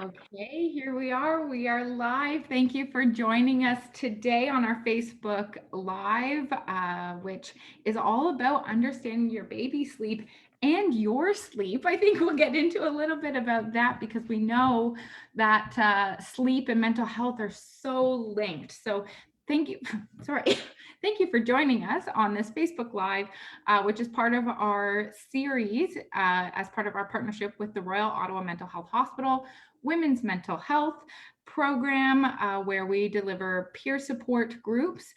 Okay, here we are. We are live. Thank you for joining us today on our Facebook Live, which is all about understanding your baby sleep and your sleep. I think we'll get into a little bit about that because we know that sleep and mental health are so linked. So thank you. Sorry. Thank you for joining us on this Facebook Live, which is part of our series as part of our partnership with the Royal Ottawa Mental Health Hospital Women's Mental Health program, where we deliver peer support groups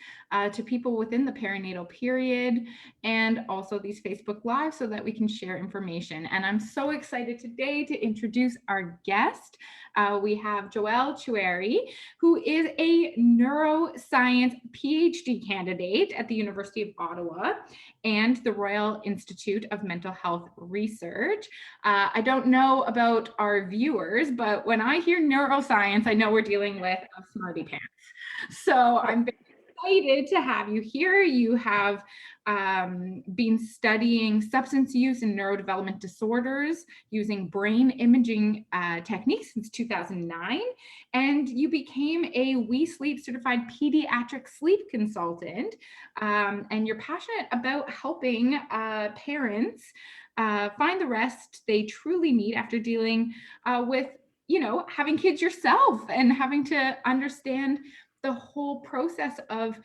to people within the perinatal period, and also these Facebook Lives so that we can share information. And I'm so excited today to introduce our guest. We have Joelle Choueiry, who is a neuroscience Ph.D. candidate at the University of Ottawa and the Royal Institute of Mental Health Research. I don't know about our viewers, but when I hear neuroscience, I know we're dealing with a smarty pants. So I'm very excited to have you here. You have been studying substance use and neurodevelopment disorders using brain imaging techniques since 2009, and you became a We Sleep certified pediatric sleep consultant, and you're passionate about helping parents find the rest they truly need after dealing with, having kids yourself and having to understand the whole process of,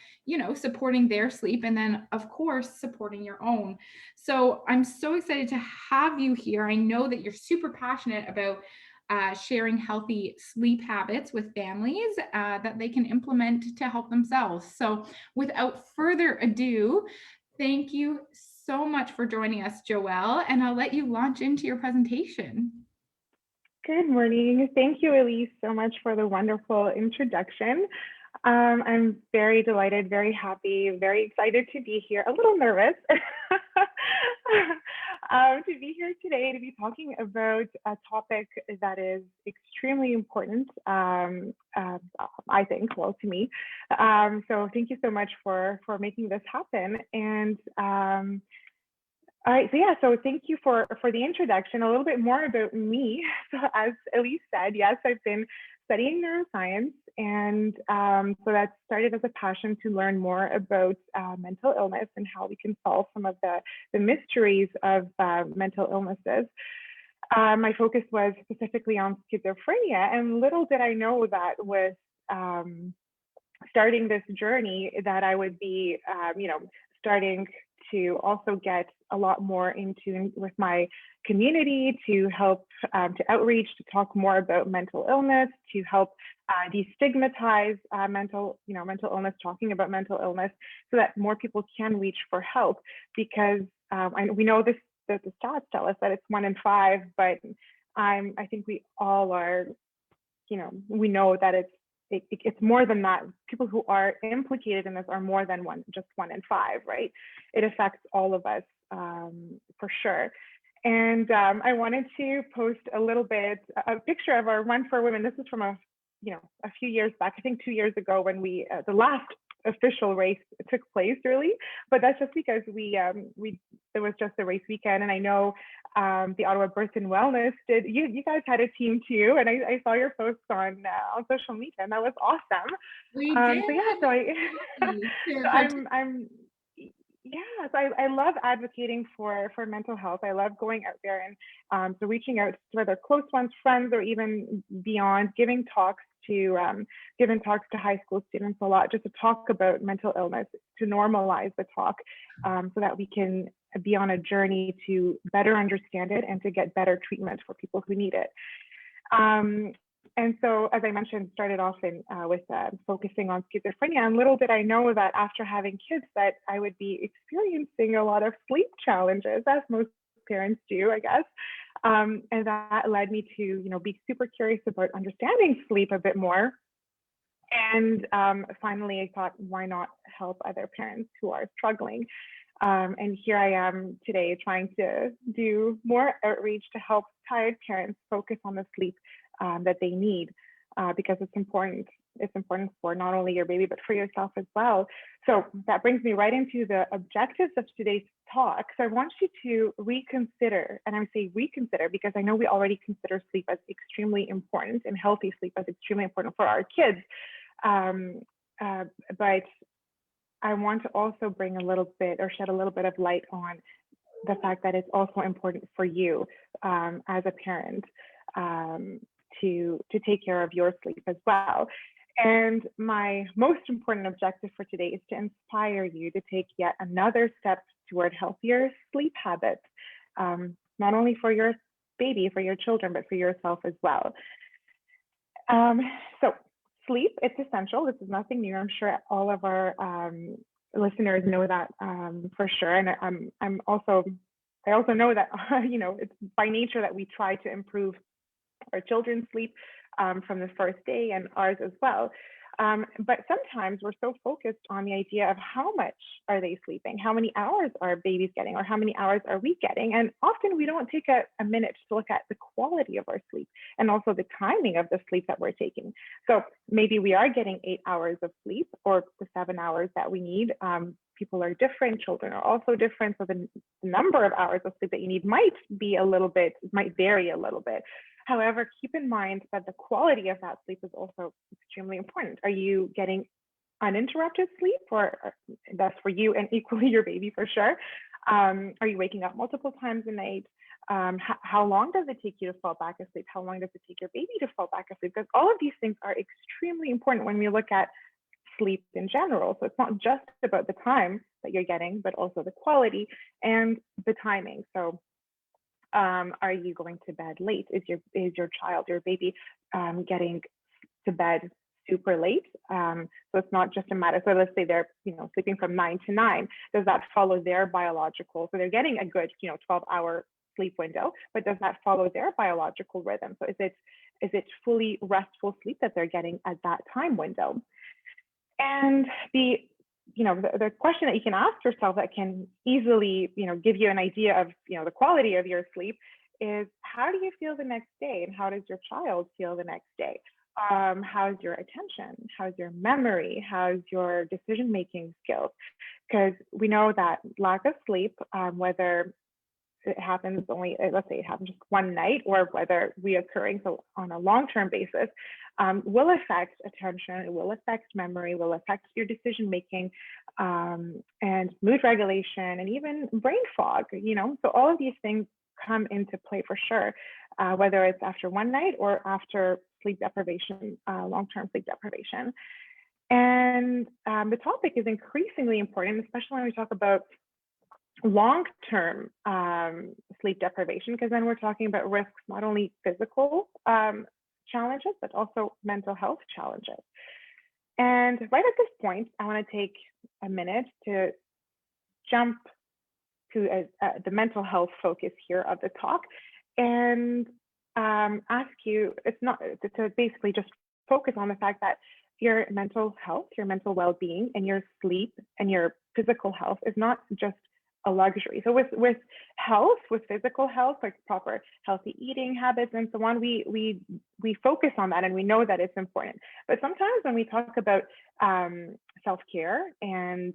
supporting their sleep and then, of course, supporting your own. So I'm so excited to have you here. I know that you're super passionate about sharing healthy sleep habits with families that they can implement to help themselves. So without further ado, thank you so much for joining us, Joelle, and I'll let you launch into your presentation. Good morning. Thank you, Elise, so much for the wonderful introduction. I'm very delighted, very happy, very excited to be here, a little nervous to be here today to be talking about a topic that is extremely important, I think, well, to me. So thank you so much for making this happen. And all right, so thank you for the introduction. A little bit more about me. So as Elise said, yes, I've been studying neuroscience, and so that started as a passion to learn more about mental illness and how we can solve some of the mysteries of mental illnesses. My focus was specifically on schizophrenia, and little did I know that with starting this journey that I would be, starting to also get a lot more into with my community to help to outreach, to talk more about mental illness, to help destigmatize mental illness, talking about mental illness, so that more people can reach for help. Because we know this, that the stats tell us that it's 1 in 5, but I think we all are, we know that it's more than that. People who are implicated in this are more than just 1 in 5, right? It affects all of us for sure. And I wanted to post a picture of our Run for Women. This is from a few years back, I think 2 years ago, when we the last official race took place, really. But that's just because there was just a race weekend, and I know the Ottawa Birth and Wellness did. You guys had a team too, and I saw your posts on social media, and that was awesome. We did. So I love advocating for mental health. I love going out there and so reaching out to whether close ones, friends, or even beyond, giving talks to high school students a lot, just to talk about mental illness, to normalize the talk, so that we can be on a journey to better understand it and to get better treatment for people who need it. And so, as I mentioned, started off with focusing on schizophrenia. And little did I know that after having kids, that I would be experiencing a lot of sleep challenges, as most parents do, I guess. And that led me to, be super curious about understanding sleep a bit more. And finally, I thought, why not help other parents who are struggling? And here I am today trying to do more outreach to help tired parents focus on the sleep that they need, because it's important. It's important for not only your baby, but for yourself as well. So that brings me right into the objectives of today's talk. So I want you to reconsider, and I'm saying reconsider because I know we already consider sleep as extremely important and healthy sleep as extremely important for our kids. But I want to also bring a little bit or shed a little bit of light on the fact that it's also important for you as a parent to take care of your sleep as well. And my most important objective for today is to inspire you to take yet another step toward healthier sleep habits, not only for your baby, for your children, but for yourself as well. So sleep, it's essential. This is nothing new. I'm sure all of our listeners know that for sure. And I also know that, it's by nature that we try to improve our children's sleep from the first day and ours as well. But sometimes we're so focused on the idea of how much are they sleeping, how many hours are babies getting, or how many hours are we getting? And often we don't take a minute to look at the quality of our sleep and also the timing of the sleep that we're taking. So maybe we are getting 8 hours of sleep or the 7 hours that we need. People are different, children are also different. So the number of hours of sleep that you need might vary a little bit. However, keep in mind that the quality of that sleep is also extremely important. Are you getting uninterrupted sleep? Or that's for you and equally your baby for sure. Are you waking up multiple times a night? How long does it take you to fall back asleep? How long does it take your baby to fall back asleep? Because all of these things are extremely important when we look at sleep in general. So it's not just about the time that you're getting, but also the quality and the timing. So are you going to bed late? Is your child, your baby, getting to bed super late? So it's not just a matter. So let's say they're sleeping from 9 to 9. Does that follow their biological? So they're getting a good 12-hour sleep window, but does that follow their biological rhythm? So is it fully restful sleep that they're getting at that time window? And the question that you can ask yourself that can easily, give you an idea of, the quality of your sleep is, how do you feel the next day? And how does your child feel the next day? How's your attention? How's your memory? How's your decision-making skills? Because we know that lack of sleep, whether it happens only, let's say it happens just one night, or whether reoccurring, so on a long-term basis, will affect attention, it will affect memory, will affect your decision making, and mood regulation, and even brain fog. So all of these things come into play for sure, whether it's after one night or after sleep deprivation, long-term sleep deprivation. And the topic is increasingly important, especially when we talk about long-term sleep deprivation, because then we're talking about risks, not only physical challenges, but also mental health challenges. And right at this point, I want to take a minute to jump to the mental health focus here of the talk, and ask you, it's not to basically just focus on the fact that your mental health, your mental well-being, and your sleep and your physical health is not just a luxury. So with health, with physical health, like proper healthy eating habits and so on, we focus on that and we know that it's important. But sometimes when we talk about self-care and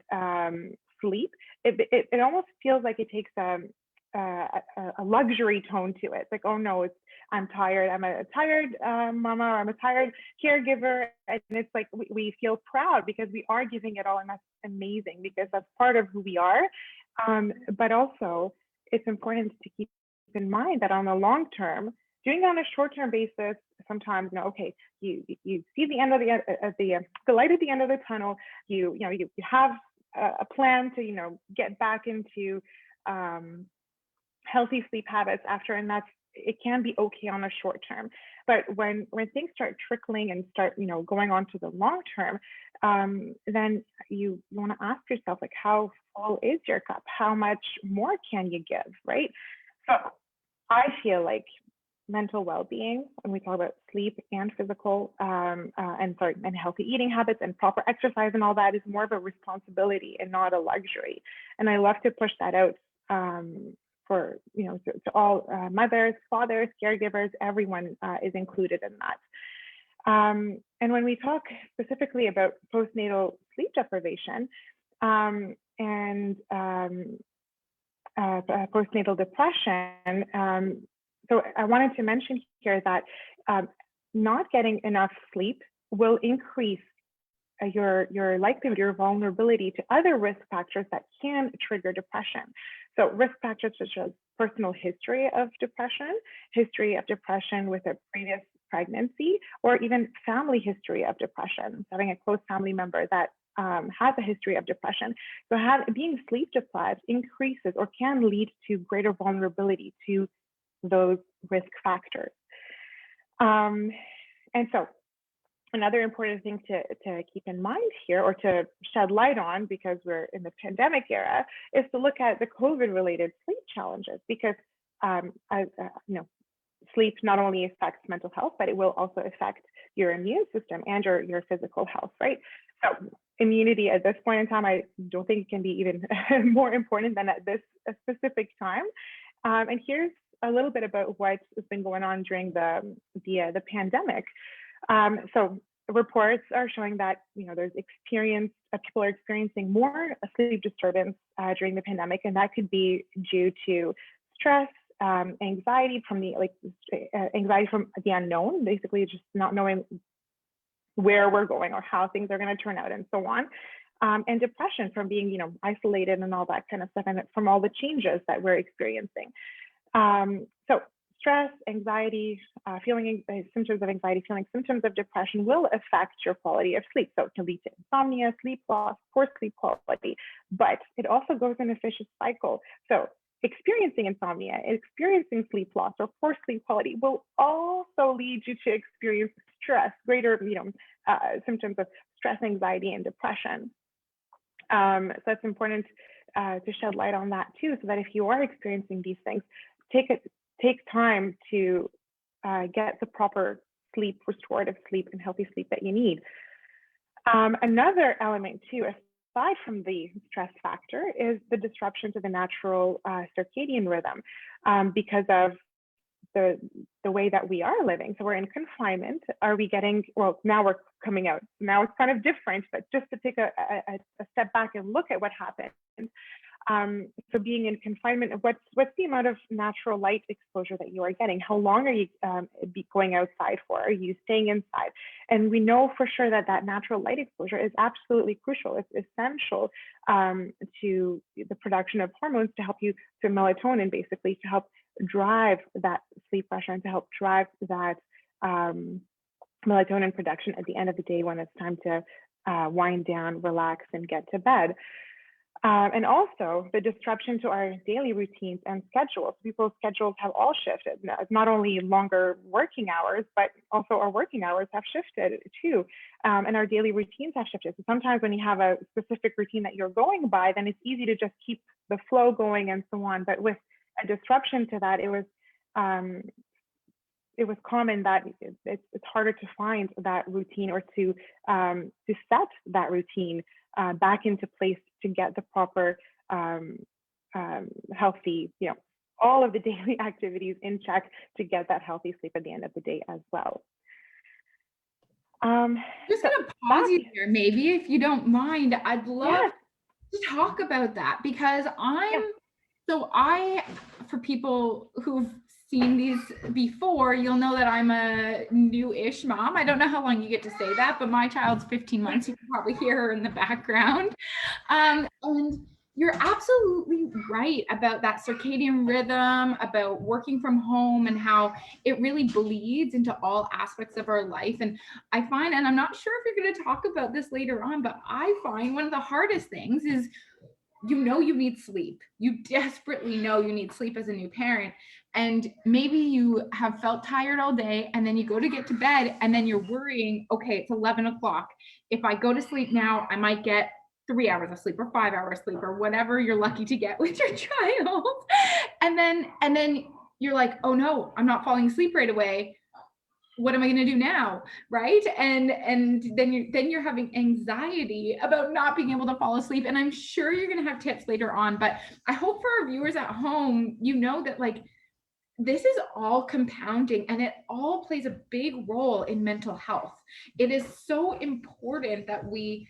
sleep, it almost feels like it takes a luxury tone to it. It's like, oh no, I'm tired. I'm a tired mama, or I'm a tired caregiver. And it's like we feel proud because we are giving it all, and that's amazing because that's part of who we are. But also, it's important to keep in mind that on the long term, doing it on a short-term basis, sometimes, okay, you see the end of the light at the end of the tunnel. You have a plan to get back into healthy sleep habits after, and it can be okay on a short term. But when things start trickling and start going on to the long term, then you want to ask yourself, like, how full is your cup? How much more can you give, right? So I feel like mental well-being, when we talk about sleep and physical and healthy eating habits and proper exercise and all that, is more of a responsibility and not a luxury. And I love to push that out for to all mothers, fathers, caregivers. Everyone is included in that. And when we talk specifically about postnatal sleep deprivation and postnatal depression, so I wanted to mention here that not getting enough sleep will increase your likelihood, your vulnerability to other risk factors that can trigger depression. So risk factors such as personal history of depression with a previous pregnancy, or even family history of depression, having a close family member that has a history of depression. So being sleep deprived increases or can lead to greater vulnerability to those risk factors. And so another important thing to keep in mind here, or to shed light on, because we're in the pandemic era, is to look at the COVID-related sleep challenges, because sleep not only affects mental health, but it will also affect your immune system and your physical health, right? So immunity at this point in time, I don't think it can be even more important than at this specific time. And here's a little bit about what has been going on during the pandemic. So reports are showing that there's people are experiencing more sleep disturbance during the pandemic, and that could be due to stress, anxiety from the unknown, basically just not knowing where we're going or how things are going to turn out, and so on, and depression from being isolated and all that kind of stuff, and from all the changes that we're experiencing. So stress, anxiety, symptoms of anxiety, feeling symptoms of depression will affect your quality of sleep. So it can lead to insomnia, sleep loss, poor sleep quality, but it also goes in a vicious cycle. So experiencing insomnia, experiencing sleep loss or poor sleep quality will also lead you to experience stress, greater symptoms of stress, anxiety, and depression. So it's important to shed light on that too, so that if you are experiencing these things, take time to get the proper sleep, restorative sleep, and healthy sleep that you need. Another element too, aside from the stress factor, is the disruption to the natural circadian rhythm because of the way that we are living. So we're in confinement. Are we getting, well, now we're coming out. Now it's kind of different, but just to take a step back and look at what happened. So being in confinement, what's the amount of natural light exposure that you are getting? How long are you going outside for? Are you staying inside? And we know for sure that natural light exposure is absolutely crucial. It's essential to the production of hormones to help you, to melatonin basically, to help drive that sleep pressure and to help drive that melatonin production at the end of the day when it's time to wind down, relax, and get to bed. And also the disruption to our daily routines and schedules. People's schedules have all shifted. Not only longer working hours, but also our working hours have shifted too. And our daily routines have shifted. So sometimes when you have a specific routine that you're going by, then it's easy to just keep the flow going and so on. But with a disruption to that, it was common that it's harder to find that routine, or to set that routine back into place to get the proper healthy, all of the daily activities in check to get that healthy sleep at the end of the day as well. Just gonna pause you there, maybe, if you don't mind. I'd love to talk about that, because for people who've seen these before, you'll know that I'm a new-ish mom. I don't know how long you get to say that, but my child's 15 months. You can probably hear her in the background. And you're absolutely right about that circadian rhythm, about working from home, and how it really bleeds into all aspects of our life. And I find, and I'm not sure if you're going to talk about this later on, but I find one of the hardest things is, you need sleep. You desperately know you need sleep as a new parent. And maybe you have felt tired all day, and then you go to get to bed, and then you're worrying, okay, it's 11 o'clock. If I go to sleep now, I might get 3 hours of sleep or 5 hours sleep or whatever you're lucky to get with your child. And then you're like, oh no, I'm not falling asleep right away. What am I going to do now? Right. And then you're having anxiety about not being able to fall asleep. And I'm sure you're going to have tips later on, but I hope for our viewers at home, that this is all compounding, and it all plays a big role in mental health. It is so important that we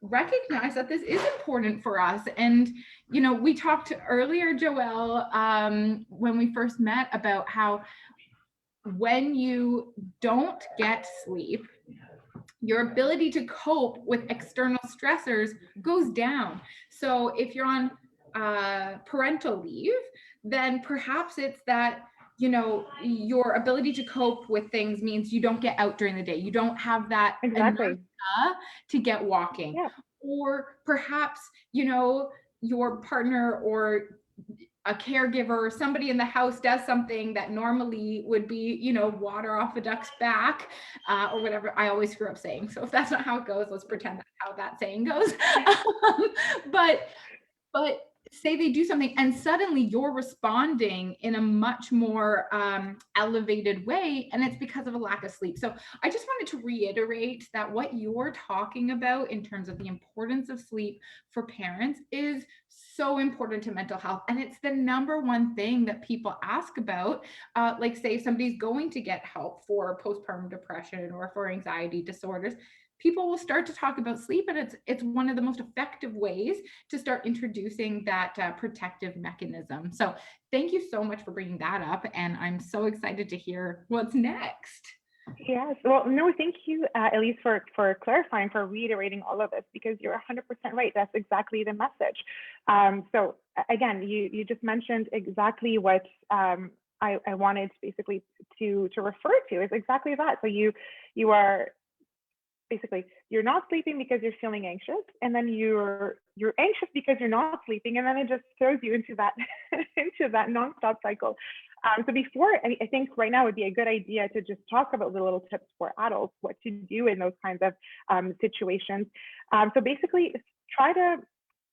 recognize that this is important for us. And, you know, we talked earlier, Joelle, when we first met, about how when you don't get sleep, your ability to cope with external stressors goes down. So if you're on parental leave, then perhaps it's that, you know, your ability to cope with things means you don't get out during the day. You don't have that Exactly. to get walking. Yeah. Or perhaps, you know, your partner or a caregiver or somebody in the house does something that normally would be, you know, water off a duck's back, or whatever. I always screw up saying. So if that's not how it goes, let's pretend that's how that saying goes. but but say they do something and suddenly you're responding in a much more elevated way, and it's because of a lack of sleep. So I just wanted to reiterate that what you're talking about in terms of the importance of sleep for parents is so important to mental health, and it's the number one thing that people ask about. Like, say somebody's going to get help for postpartum depression or for anxiety disorders, people will start to talk about sleep, and it's one of the most effective ways to start introducing that protective mechanism. So thank you so much for bringing that up, and I'm so excited to hear what's next. Yes. Well, no, thank you, Elise, for clarifying, for reiterating all of this, because you're 100% right. That's exactly the message. So again, you just mentioned exactly what I wanted basically to refer to, is exactly that. So you are basically, you're not sleeping because you're feeling anxious, and then you're anxious because you're not sleeping, and then it just throws you into that into that nonstop cycle. So before, I think right now would be a good idea to just talk about the little tips for adults, what to do in those kinds of situations. So basically, try to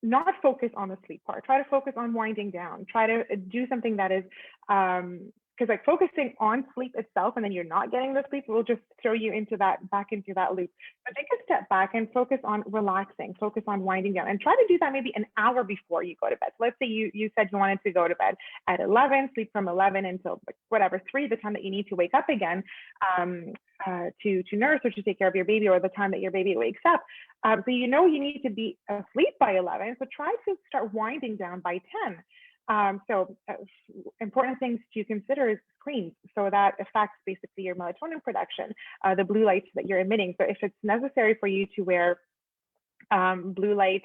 not focus on the sleep part. Try to focus on winding down. Try to do something that is, because like focusing on sleep itself and then you're not getting the sleep will just throw you into that, back into that loop. So take a step back and focus on relaxing, focus on winding down, and try to do that maybe an hour before you go to bed. So let's say you said you wanted to go to bed at 11, sleep from 11 until whatever, 3, the time that you need to wake up again, to nurse or to take care of your baby, or the time that your baby wakes up. So you know you need to be asleep by 11. So try to start winding down by 10. Important things to consider is screens. So that affects basically your melatonin production, the blue lights that you're emitting. So if it's necessary for you to wear blue light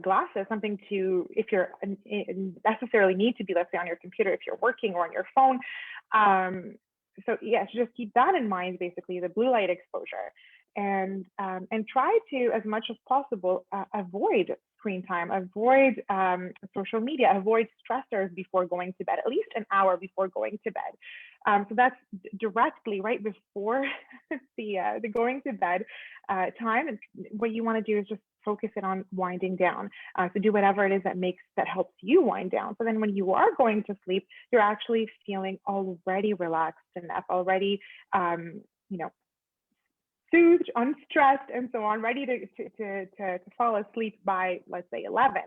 glasses, something to, if you're necessarily need to be, let's say, on your computer if you're working, or on your phone. So yes, just keep that in mind, basically the blue light exposure, and try to, as much as possible, avoid screen time, avoid social media, avoid stressors before going to bed, at least an hour before going to bed. So that's directly right before the going to bed time. And what you want to do is just focus it on winding down. So do whatever it is that helps you wind down. So then when you are going to sleep, you're actually feeling already relaxed enough, already, soothed, unstressed, and so on, ready to fall asleep by, let's say, 11.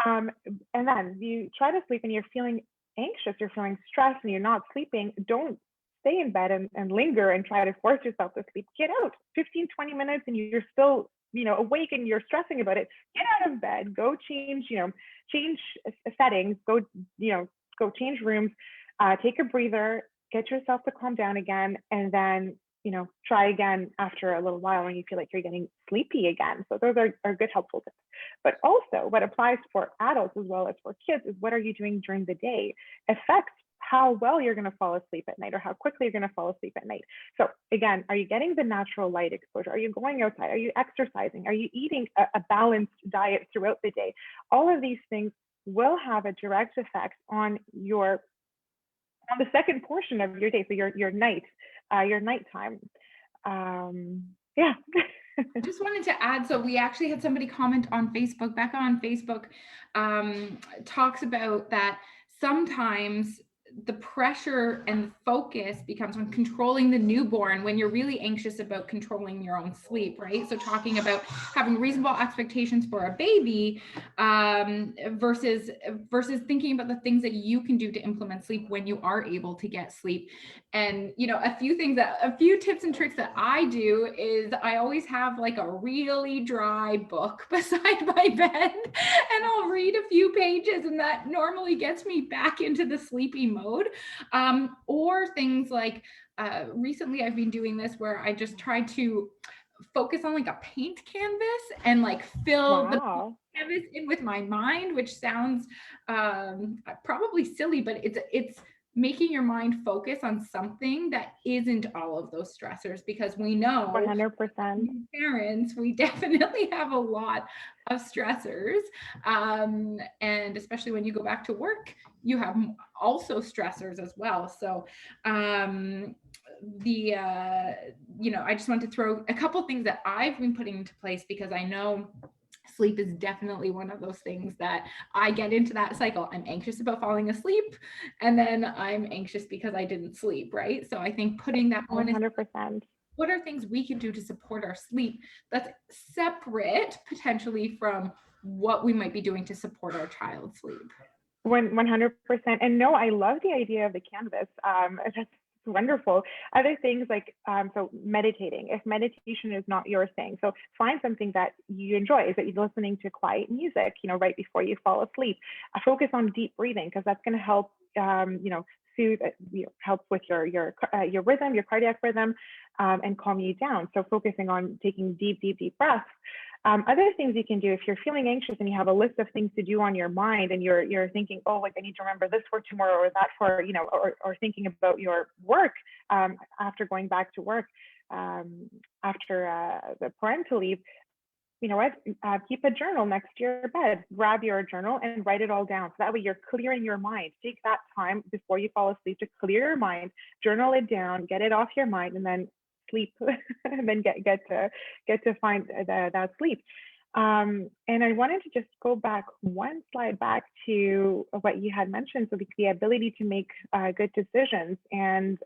And then you try to sleep and you're feeling anxious, you're feeling stressed, and you're not sleeping. Don't stay in bed and linger and try to force yourself to sleep. Get out 15, 20 minutes and you're still, awake and you're stressing about it. Get out of bed, go change settings, go change rooms, take a breather, get yourself to calm down again, and then try again after a little while when you feel like you're getting sleepy again. So those are good, helpful tips. But also what applies for adults as well as for kids is, what are you doing during the day affects how well you're going to fall asleep at night, or how quickly you're going to fall asleep at night. So again, are you getting the natural light exposure? Are you going outside? Are you exercising? Are you eating a balanced diet throughout the day? All of these things will have a direct effect on the second portion of your day, so your nighttime. Yeah. I just wanted to add, so we actually had somebody comment on Facebook, Becca on Facebook, talks about that sometimes the pressure and the focus becomes on controlling the newborn when you're really anxious about controlling your own sleep, right? So talking about having reasonable expectations for a baby versus thinking about the things that you can do to implement sleep when you are able to get sleep. And, you know, a few tips and tricks that I do is I always have like a really dry book beside my bed, and I'll read a few pages, and that normally gets me back into the sleepy mode. Or things like recently I've been doing this where I just try to focus on like a paint canvas and like fill the canvas in with my mind, which sounds probably silly, but it's making your mind focus on something that isn't all of those stressors, because we know 100%. parents, we definitely have a lot of stressors, and especially when you go back to work, you have also stressors as well. So you know, I just want to throw a couple things that I've been putting into place, because I know sleep is definitely one of those things that I get into that cycle. I'm anxious about falling asleep, and then I'm anxious because I didn't sleep, right? So I think putting that 100%. What are things we can do to support our sleep that's separate potentially from what we might be doing to support our child's sleep? 100%. And no, I love the idea of the canvas. That's wonderful. Other things like, so meditating, if meditation is not your thing, so find something that you enjoy. Is it listening to quiet music, you know, right before you fall asleep? Focus on deep breathing, because that's going to help, you know, soothe, help with your rhythm, your cardiac rhythm, and calm you down. So focusing on taking deep breaths. Other things you can do if you're feeling anxious and you have a list of things to do on your mind, and you're thinking, oh, like I need to remember this for tomorrow, or that for, you know, or thinking about your work after going back to work after the parental leave. You know what? Keep a journal next to your bed. Grab your journal and write it all down. So that way you're clearing your mind. Take that time before you fall asleep to clear your mind, journal it down, get it off your mind, and then sleep, and then get to find that sleep. And I wanted to just go back one slide back to what you had mentioned. So the ability to make good decisions and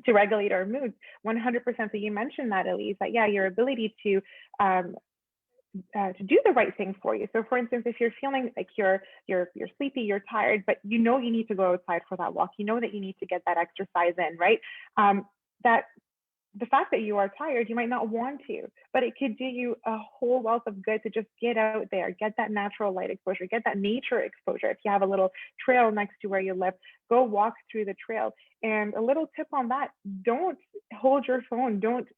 to regulate our moods. 100%. So you mentioned that, Elise, that yeah, your ability to do the right thing for you. So for instance, if you're feeling like you're sleepy, you're tired, but you know you need to go outside for that walk, you know that you need to get that exercise in, right? That the fact that you are tired, you might not want to, but it could do you a whole wealth of good to just get out there, get that natural light exposure, get that nature exposure. If you have a little trail next to where you live, go walk through the trail. And a little tip on that, don't hold your phone, don't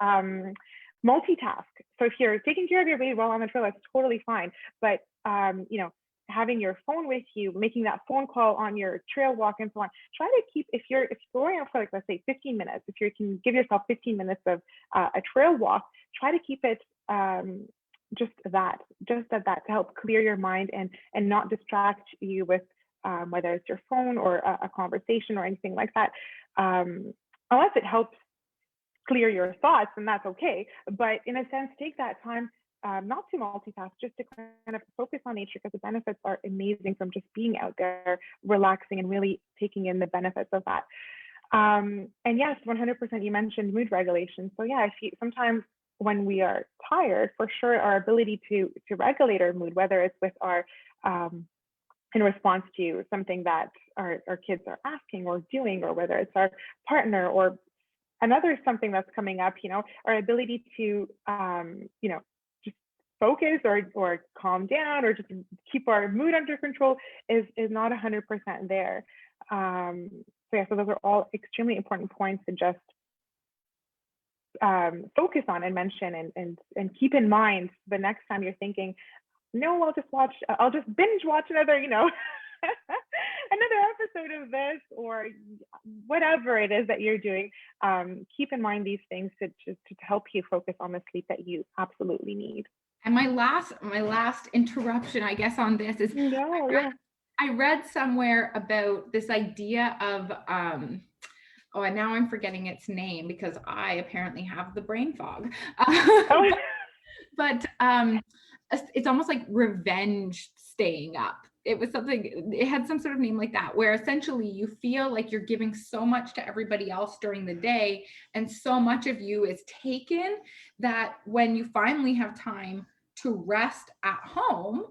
multitask. So if you're taking care of your baby while on the trail, that's totally fine. But you know, having your phone with you, making that phone call on your trail walk and so on. Try to keep, if you're going out for like, let's say 15 minutes, if you can give yourself 15 minutes of a trail walk, try to keep it just that to help clear your mind and not distract you with whether it's your phone or a conversation or anything like that. Unless it helps clear your thoughts, and that's okay. But in a sense, take that time not to multitask, just to kind of focus on nature, because the benefits are amazing from just being out there, relaxing, and really taking in the benefits of that. And yes, 100%, you mentioned mood regulation. So yeah, sometimes when we are tired, for sure, our ability to regulate our mood, whether it's with our in response to something that our kids are asking or doing, or whether it's our partner or another something that's coming up, you know, our ability to you know, just focus or calm down or just keep our mood under control is not 100% there. So yeah, so those are all extremely important points to just focus on and mention and keep in mind the next time you're thinking, no, I'll just binge watch another, you know, another episode of this, or whatever it is that you're doing. Keep in mind these things to help you focus on the sleep that you absolutely need. And my last interruption, I guess, on this is I read somewhere about this idea of oh, and now I'm forgetting its name because I apparently have the brain fog. But it's almost like revenge staying up. it was something, it had some sort of name like that, where essentially you feel like you're giving so much to everybody else during the day, and so much of you is taken that when you finally have time to rest at home,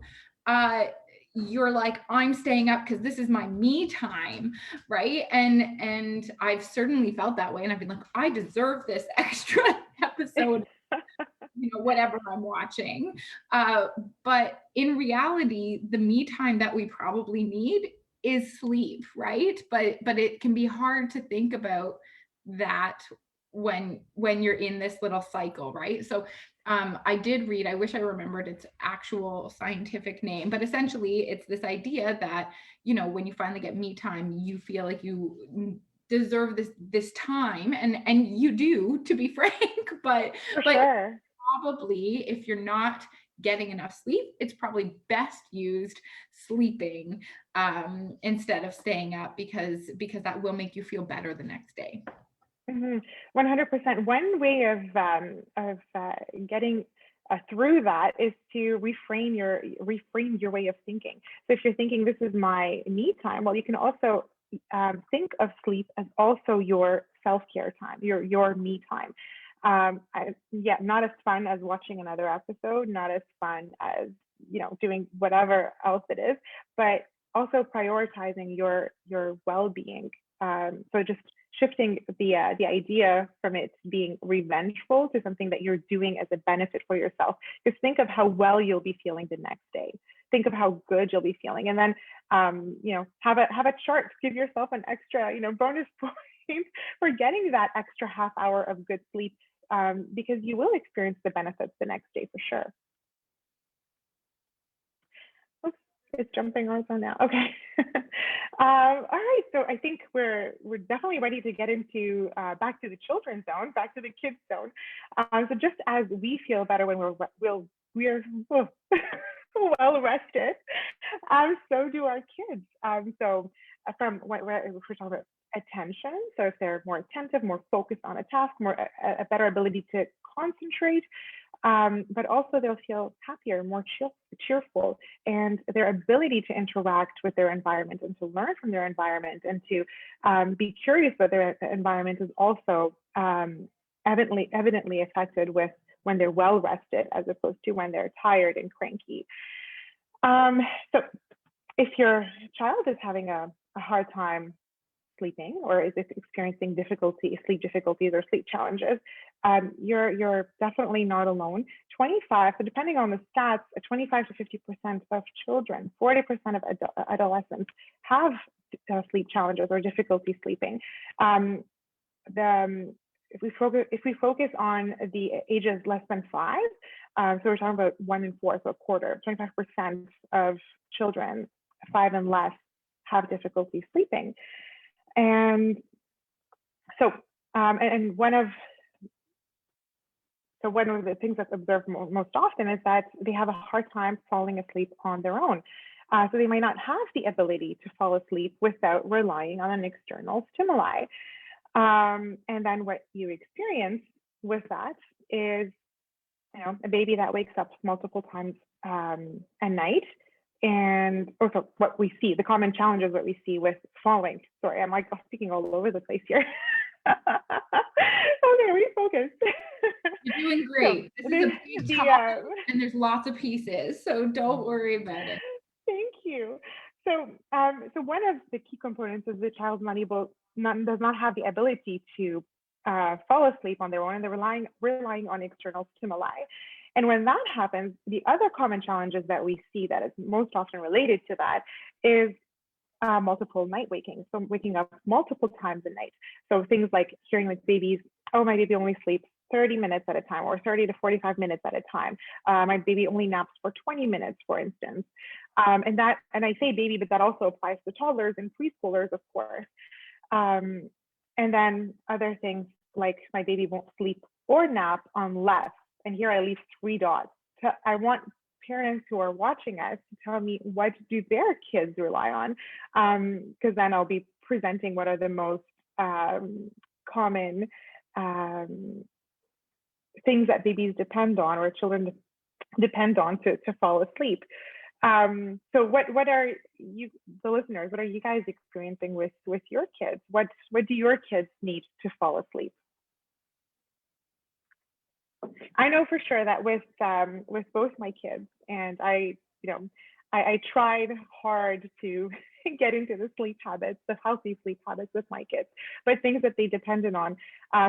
you're like, I'm staying up because this is my me time, right? And I've certainly felt that way, and I've been like, I deserve this extra episode, whatever I'm watching. But in reality, the me time that we probably need is sleep, right? But it can be hard to think about that when you're in this little cycle, right? So I did read, I wish I remembered its actual scientific name, but essentially it's this idea that, when you finally get me time, you feel like you deserve this time, and you do, to be frank, but For sure. probably, if you're not getting enough sleep, it's probably best used sleeping instead of staying up, because that will make you feel better the next day. 100%. One way of getting through that is to reframe your way of thinking. So if you're thinking this is my me time, well, you can also think of sleep as also your self-care time, your me time. Not as fun as watching another episode, not as fun as doing whatever else it is, but also prioritizing your well-being. So just shifting the idea from it being revengeful to something that you're doing as a benefit for yourself. Just think of how well you'll be feeling the next day. Think of how good you'll be feeling, and then have a chart. Give yourself an extra bonus point for getting that extra half hour of good sleep, because you will experience the benefits the next day for sure. It's jumping also now. Okay. All right. So I think we're definitely ready to get into back to the children's zone, back to the kids zone. So just as we feel better when we're well rested, so do our kids. So from what if we're talking about attention, so if they're more attentive, more focused on a task, a better ability to concentrate, but also they'll feel happier, more cheerful, and their ability to interact with their environment and to learn from their environment and to be curious about their environment is also evidently affected with when they're well rested as opposed to when they're tired and cranky. So if your child is having a hard time sleeping, or is experiencing sleep difficulties or sleep challenges, you're definitely not alone. So depending on the stats, 25 to 50% of children, 40% of adolescents have sleep challenges or difficulty sleeping. If we focus on the ages less than 5, so we're talking about 1 in 4, so a quarter, 25% of children 5 and less have difficulty sleeping. And so, one of the things that's observed most often is that they have a hard time falling asleep on their own. So they might not have the ability to fall asleep without relying on an external stimuli. And then what you experience with that is, a baby that wakes up multiple times a night. And also what we see, the common challenges that we see with falling. Sorry, I'm like speaking all over the place here. Okay, refocus. You're doing great. So, this is a big topic, and there's lots of pieces, so don't worry about it. Thank you. So, one of the key components is the child does not have the ability to fall asleep on their own, and they're relying on external stimuli. And when that happens, the other common challenges that we see that is most often related to that is multiple night waking. So waking up multiple times a night. So things like hearing like babies, oh, my baby only sleeps 30 minutes at a time, or 30 to 45 minutes at a time. My baby only naps for 20 minutes, for instance. And I say baby, but that also applies to toddlers and preschoolers, of course. And then other things like my baby won't sleep or nap unless, and here I leave 3 dots. I want parents who are watching us to tell me, what do their kids rely on? Because then I'll be presenting what are the most common things that babies depend on, or children depend on to fall asleep. So what are you, the listeners, what are you guys experiencing with your kids? What do your kids need to fall asleep? I know for sure that with both my kids, and I tried hard to get into the sleep habits, the healthy sleep habits with my kids, but things that they depended on.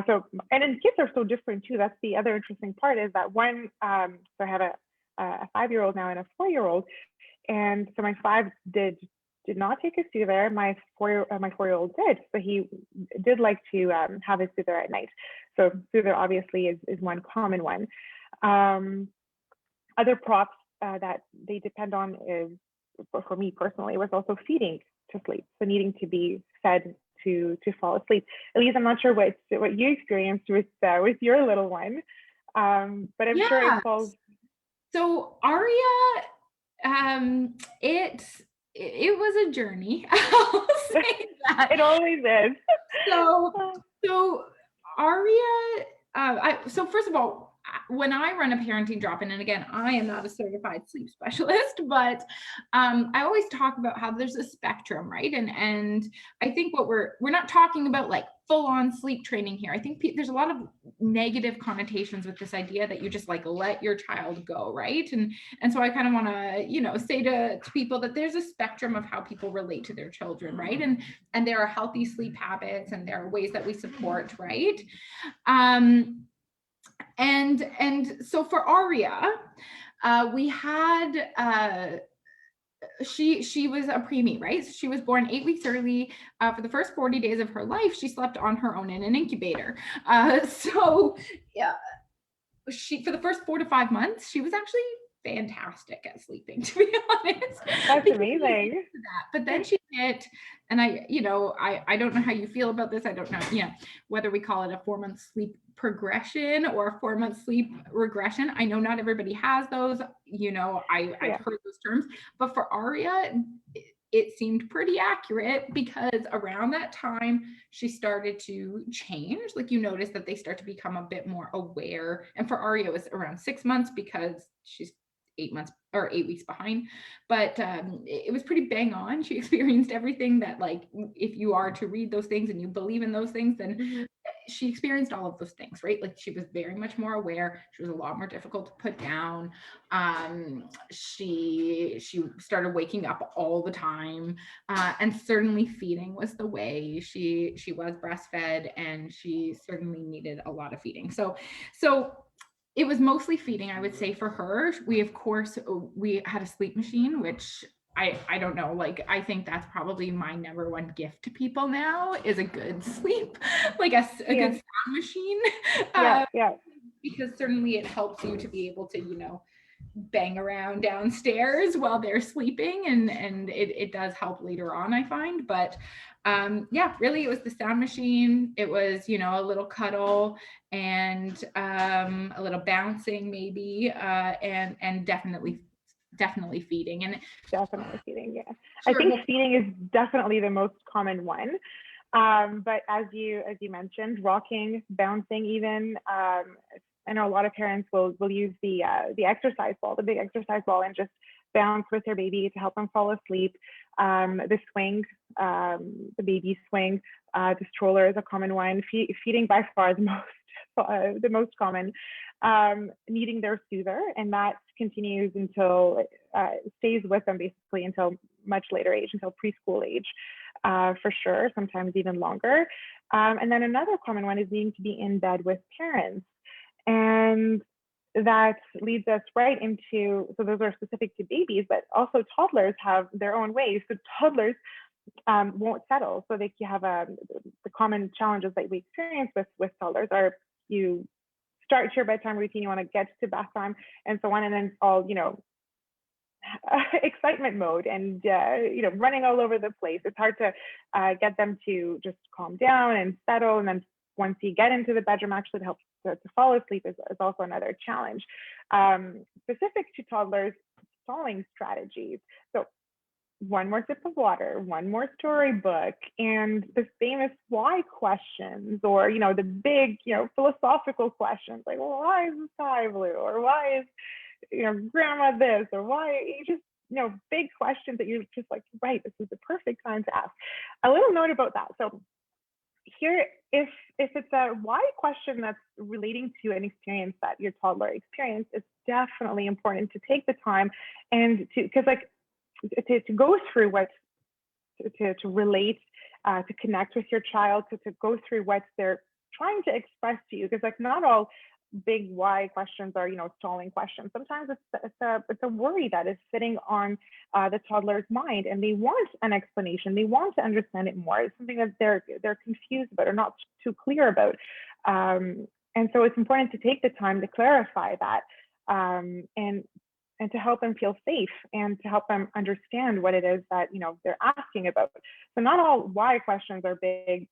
So, and then kids are so different too. That's the other interesting part, is that one, so I have a 5-year-old now and a 4-year-old, and so my 5 did not take a soother. My 4-year-old did, but he did like to have a soother at night. So soother obviously is one common one. Other props that they depend on is, for me personally, was also feeding to sleep. So needing to be fed to fall asleep. Elise, I'm not sure what you experienced with your little one, but I'm sure it falls. So Aria, it was a journey. I'll say that. It always is. So Aria, so first of all, when I run a parenting drop-in, and again, I am not a certified sleep specialist, but I always talk about how there's a spectrum, right? And I think what we're not talking about like full-on sleep training here. I think there's a lot of negative connotations with this idea that you just like let your child go, right? And so I kind of want to, say to people that there's a spectrum of how people relate to their children, right? And there are healthy sleep habits, and there are ways that we support, right? And so for Aria, we had she was a preemie, right? So she was born 8 weeks early. For the first 40 days of her life, she slept on her own in an incubator. So yeah, for the first 4 to 5 months, she was actually fantastic at sleeping, to be honest. That's amazing. But then she hit, and I don't know how you feel about this. I don't know, whether we call it a 4-month sleep progression or a 4-month sleep regression. I know not everybody has those, I've heard those terms, but for Aria, it seemed pretty accurate, because around that time she started to change. Like, you notice that they start to become a bit more aware. And for Aria, it was around 6 months, because she's 8 weeks behind, but it was pretty bang on. She experienced everything that, like, if you are to read those things and you believe in those things, then she experienced all of those things, right? Like, she was very much more aware. She was a lot more difficult to put down. She started waking up all the time, and certainly feeding was the way. She was breastfed, and she certainly needed a lot of feeding. So it was mostly feeding, I would say, for her. We had a sleep machine, which I don't know, like, I think that's probably my number one gift to people now, is a good sleep, like a good sound machine. Because certainly it helps you to be able to, bang around downstairs while they're sleeping, and it does help later on, I find. But really, it was the sound machine. It was, a little cuddle, and a little bouncing maybe, and definitely feeding. And definitely feeding, Sure. I think feeding is definitely the most common one. But as you mentioned, rocking, bouncing, even, I know a lot of parents will use the exercise ball, the big exercise ball, and just bounce with their baby to help them fall asleep. The swing, the baby swing, the stroller is a common one. Feeding by far the most common. Needing their soother, and that continues until stays with them basically until much later age, until preschool age, for sure, sometimes even longer. And then another common one is needing to be in bed with parents. And that leads us right into, so those are specific to babies, but also toddlers have their own ways. So toddlers won't settle. So you have the common challenges that we experience with toddlers are, you start your bedtime routine, you want to get to bath time and so on, and then it's all, excitement mode and, running all over the place. It's hard to get them to just calm down and settle. And then once you get into the bedroom, actually to help to fall asleep is also another challenge. Specific to toddlers, stalling strategies. So one more sip of water, one more storybook, and the famous why questions, or, the big, philosophical questions like, well, why is the sky blue? Or why is, grandma this? Or why, big questions that you're just like, right, this is the perfect time to ask. A little note about that. So here, if it's a why question that's relating to an experience that your toddler experienced, it's definitely important to take the time and because to go through what to relate, to connect with your child, to go through what they're trying to express to you, because like not all big why questions are stalling questions. Sometimes it's a worry that is sitting on the toddler's mind, and they want an explanation. They want to understand it more. It's something that they're confused about or not too clear about, and so it's important to take the time to clarify that, and to help them feel safe and to help them understand what it is that they're asking about. So not all why questions are big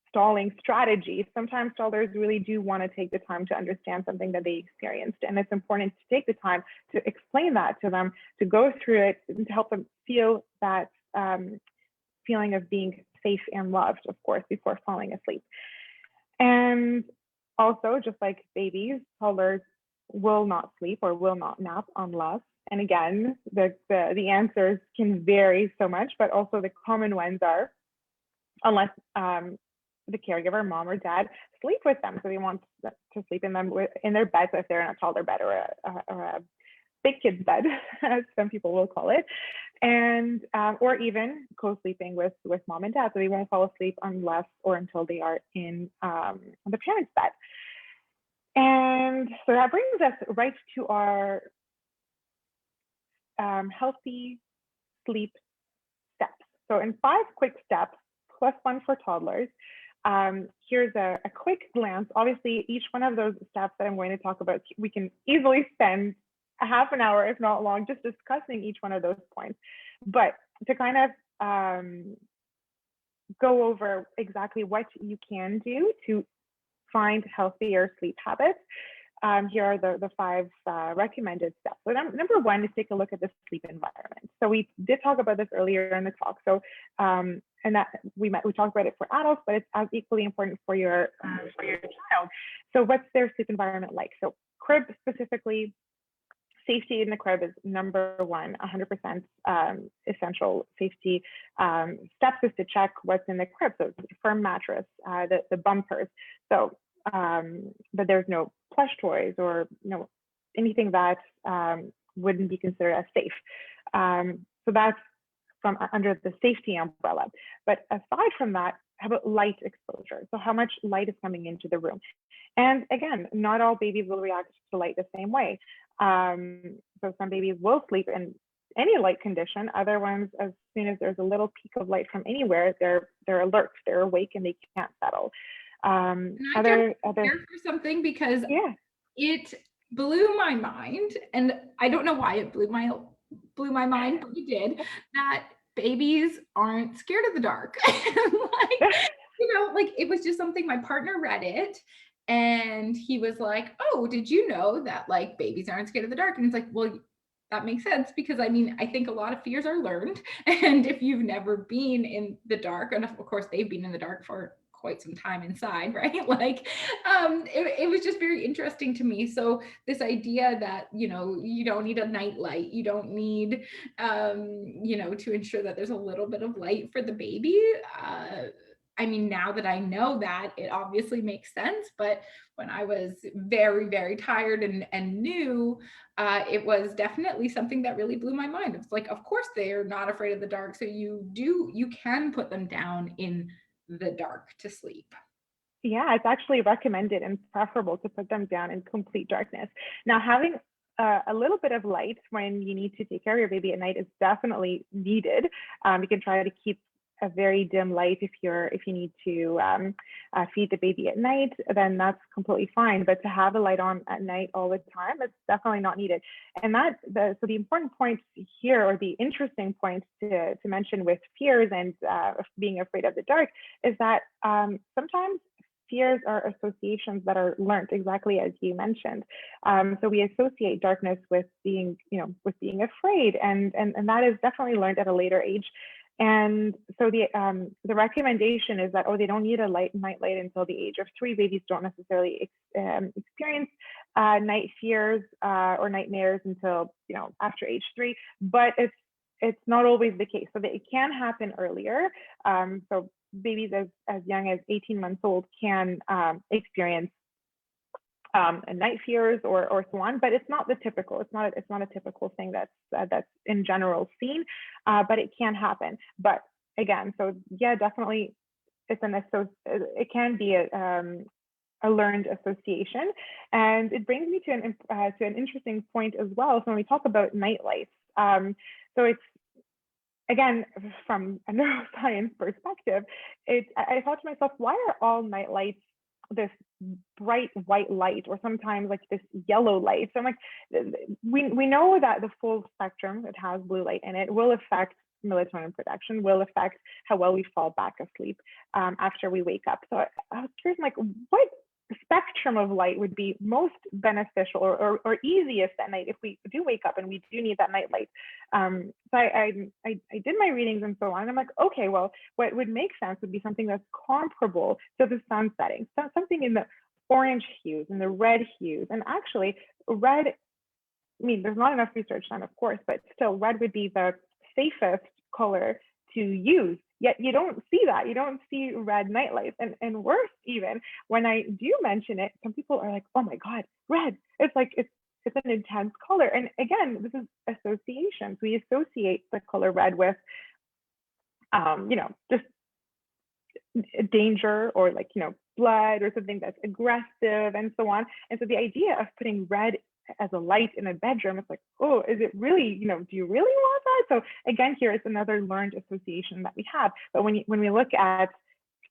stalling strategies. Sometimes toddlers really do want to take the time to understand something that they experienced, and it's important to take the time to explain that to them, to go through it, and to help them feel that feeling of being safe and loved, of course, before falling asleep. And also, just like babies, toddlers will not sleep or will not nap unless, and again, the answers can vary so much, but also the common ones are unless the caregiver, mom or dad, sleep with them. So they want to sleep in their beds, if they're in a toddler bed or a big kid's bed, as some people will call it, and or even co-sleeping with mom and dad. So they won't fall asleep unless or until they are in the parent's bed. And so that brings us right to our healthy sleep steps. So in 5 quick steps, plus 1 for toddlers, here's a quick glance. Obviously, each one of those steps that I'm going to talk about, we can easily spend a half an hour, if not long, just discussing each one of those points. But to kind of go over exactly what you can do to find healthier sleep habits, here are the 5 recommended steps. So number 1 is take a look at the sleep environment. So we did talk about this earlier in the talk. So and that we talked about it for adults, but it's as equally important for your child. So what's their sleep environment like? So crib specifically, safety in the crib is number 1, 100% essential safety steps is to check what's in the crib. So firm mattress, the bumpers. So but there's no plush toys or anything that wouldn't be considered as safe. So that's from under the safety umbrella. But aside from that, how about light exposure? So how much light is coming into the room? And again, not all babies will react to light the same way. So some babies will sleep in any light condition. Other ones, as soon as there's a little peak of light from anywhere, they're alert, they're awake, and they can't settle. Other for something, because it blew my mind, and I don't know why it blew my mind, but it did, that babies aren't scared of the dark. Like it was just something, my partner read it and he was like, oh, did you know that like babies aren't scared of the dark? And it's like, well, that makes sense, because I mean, I think a lot of fears are learned, and if you've never been in the dark, and of course they've been in the dark for quite some time inside, right? Like it was just very interesting to me. So this idea that you don't need a night light, you don't need to ensure that there's a little bit of light for the baby. I mean, now that I know that, it obviously makes sense. But when I was very, very tired and new, it was definitely something that really blew my mind. It's like, of course, they're not afraid of the dark. So you can put them down in the dark to sleep. Yeah, it's actually recommended and preferable to put them down in complete darkness. Now, having a little bit of light when you need to take care of your baby at night is definitely needed. You can try to keep a very dim light if you need to feed the baby at night, then that's completely fine. But to have a light on at night all the time, it's definitely not needed. And so the important point here, or the interesting point to mention with fears and being afraid of the dark, is that sometimes fears are associations that are learned, exactly as you mentioned. So we associate darkness with being afraid, and that is definitely learned at a later age. And so the recommendation is that, they don't need a night light until the age of 3. Babies don't necessarily experience night fears or nightmares until, after age 3, but it's not always the case. So that it can happen earlier. So babies as young as 18 months old can experience night fears or so on, but it's not the typical. It's not a typical thing that's in general seen, but it can happen. But again, so yeah, definitely, it can be a learned association, and it brings me to an interesting point as well. So when we talk about night lights, so it's, again, from a neuroscience perspective, I thought to myself, why are all night lights this bright white light, or sometimes like this yellow light? So I'm like, we know that the full spectrum, it has blue light in it, will affect melatonin production, will affect how well we fall back asleep after we wake up. So I was curious, like, what spectrum of light would be most beneficial or easiest at night if we do wake up and we do need that night light? So I did my readings and so on. And I'm like, okay, well, what would make sense would be something that's comparable to the sun setting, so something in the orange hues and the red hues. And actually, red, I mean, there's not enough research done, of course, but still, red would be the safest color to use. Yet you don't see that. You don't see red nightlights. And worse, even when I do mention it, some people are like, oh my God, red. It's like, it's an intense color. And again, this is associations. We associate the color red with, just danger, or like, blood, or something that's aggressive and so on. And so the idea of putting red as a light in a bedroom, it's like, oh, is it really, do you really want that? So again, here is another learned association that we have. But when we look at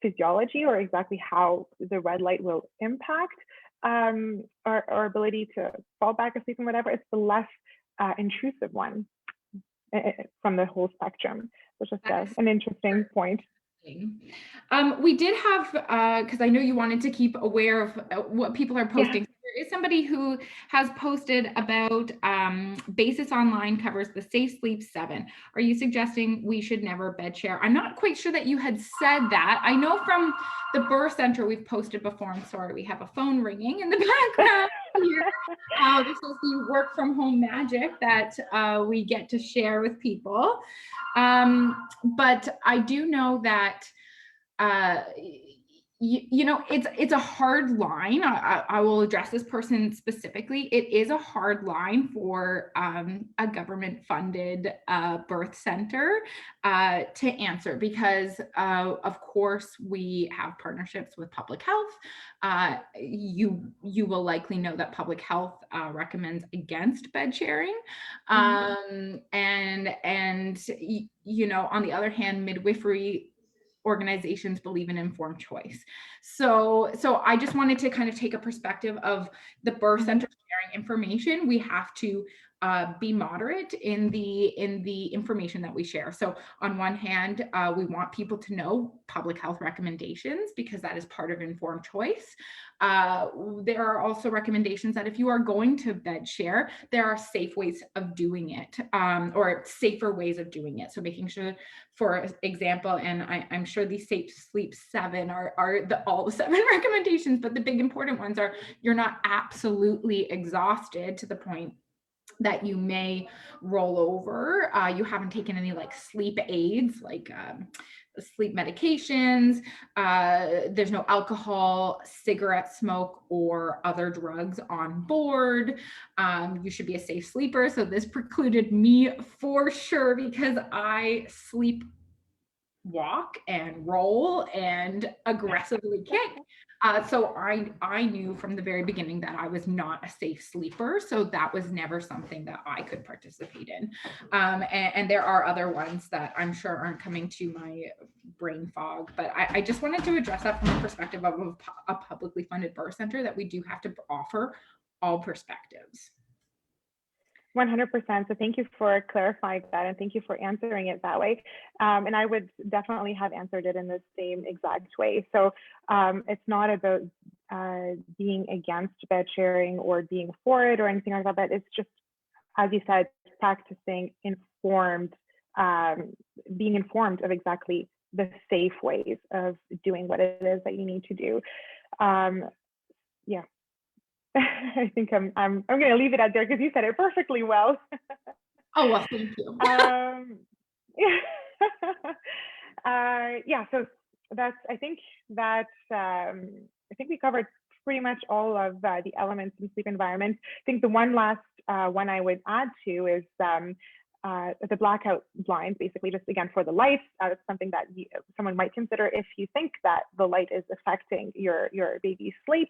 physiology, or exactly how the red light will impact our ability to fall back asleep and whatever, it's the less intrusive one from the whole spectrum. So just an interesting point. We did have, because I know you wanted to keep aware of what people are posting. Yeah. There is somebody who has posted about Basis Online covers the Safe Sleep 7. Are you suggesting we should never bed share? I'm not quite sure that you had said that. I know from the birth center we've posted before. I'm sorry, we have a phone ringing in the background here. This is the work from home magic that we get to share with people. But I do know that it's a hard line. I will address this person specifically. It is a hard line for a government-funded birth center to answer, because of course we have partnerships with public health. You will likely know that public health recommends against bed sharing, and on the other hand, midwifery organizations believe in informed choice. So I just wanted to kind of take a perspective of the birth center sharing information. We have to be moderate in the information that we share. So on one hand, we want people to know public health recommendations, because that is part of informed choice. There are also recommendations that if you are going to bed share, there are safe ways of doing it, or safer ways of doing it. So making sure, for example, and I'm sure these Safe Sleep 7 are all the 7 recommendations, but the big important ones are you're not absolutely exhausted to the point that you may roll over. You haven't taken any like sleep aids, like sleep medications. There's no alcohol, cigarette smoke, or other drugs on board. You should be a safe sleeper. So this precluded me for sure, because I sleep walk and roll and aggressively kick. So I knew from the very beginning that I was not a safe sleeper. So that was never something that I could participate in. And there are other ones that I'm sure aren't coming to my brain fog, but I just wanted to address that from the perspective of a publicly funded birth center, that we do have to offer all perspectives. 100%. So thank you for clarifying that, and thank you for answering it that way. And I would definitely have answered it in the same exact way. So it's not about being against bed sharing or being for it or anything like that, but it's just, as you said, practicing informed, being informed of exactly the safe ways of doing what it is that you need to do. Yeah. I think I'm going to leave it at there because you said it perfectly well. Oh, well, thank you. Yeah. Yeah, so that's, I think that, I think we covered pretty much all of the elements in sleep environment. I think the one last one I would add to is the blackout blinds, basically just again for the lights. It's something that someone might consider if you think that the light is affecting your baby's sleep.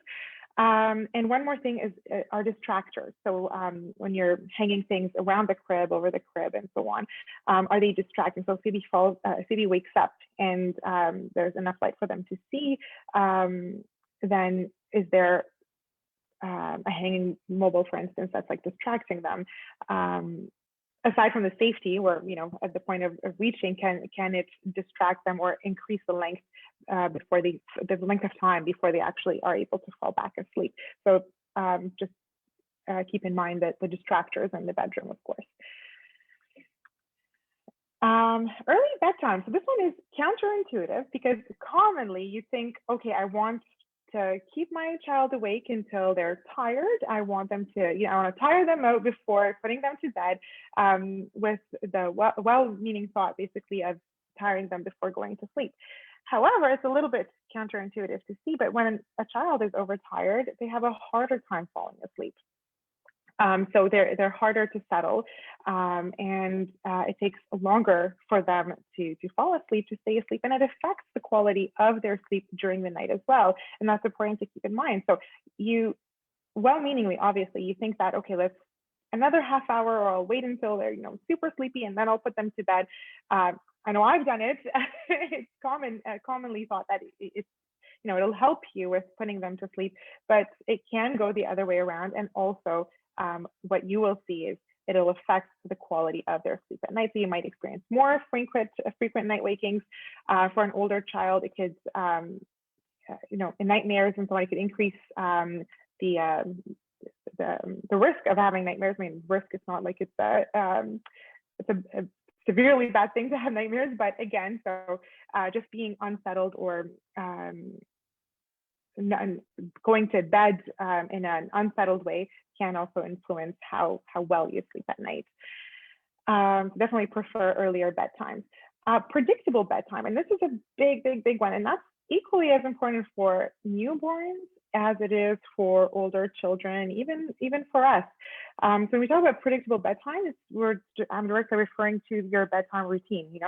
And one more thing is our distractors. So when you're hanging things around the crib, over the crib, and so on, are they distracting? So Phoebe wakes up and there's enough light for them to see. Then is there a hanging mobile, for instance, that's like distracting them? Aside from the safety, where at the point of reaching, can it distract them or increase the length before the length of time before they actually are able to fall back asleep? So just keep in mind that the distractors in the bedroom, of course. Early bedtime. So this one is counterintuitive because commonly you think, okay, I want to keep my child awake until they're tired. I want them to, I want to tire them out before putting them to bed, with the well-meaning thought, basically, of tiring them before going to sleep. However, it's a little bit counterintuitive to see, but when a child is overtired, they have a harder time falling asleep. So they're harder to settle, and it takes longer for them to fall asleep, to stay asleep, and it affects the quality of their sleep during the night as well. And that's important to keep in mind. So you, well-meaningly, obviously, you think that, okay, let's another half hour, or I'll wait until they're super sleepy and then I'll put them to bed. I know I've done it. It's commonly thought that it's it'll help you with putting them to sleep, but it can go the other way around. And also, what you will see is it'll affect the quality of their sleep at night. So you might experience more frequent night wakings. For an older child, it could, in nightmares and so on, it could increase the risk of having nightmares. I mean, risk is not like it's a severely bad thing to have nightmares, but again, so just being unsettled or going to bed in an unsettled way can also influence how well you sleep at night. Definitely prefer earlier bedtimes. Predictable bedtime, and this is a big one, and that's equally as important for newborns as it is for older children, even for us. So when we talk about predictable bedtime, I'm directly referring to your bedtime routine.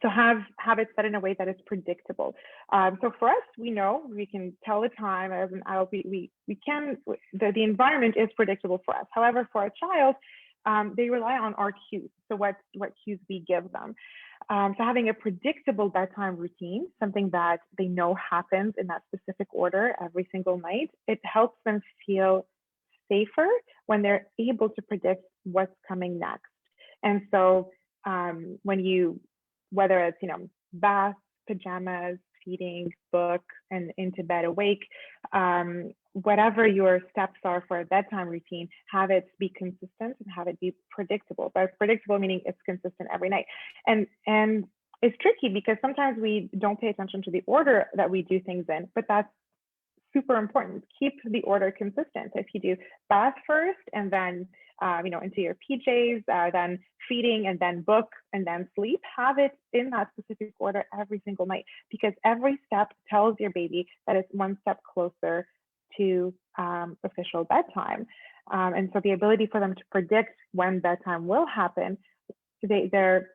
So have it set in a way that is predictable. So for us, we know we can tell the time as an adult. We can, the environment is predictable for us. However, for a child, they rely on our cues. So what cues we give them. So having a predictable bedtime routine, something that they know happens in that specific order every single night, it helps them feel safer when they're able to predict what's coming next. And so whether it's, bath, pajamas, feeding, book, and into bed awake, whatever your steps are for a bedtime routine, have it be consistent and have it be predictable. By predictable meaning it's consistent every night. And it's tricky because sometimes we don't pay attention to the order that we do things in, but that's super important. Keep the order consistent. If you do bath first and then into your PJs, then feeding, and then book, and then sleep, have it in that specific order every single night, because every step tells your baby that it's one step closer to official bedtime. And so the ability for them to predict when bedtime will happen, they're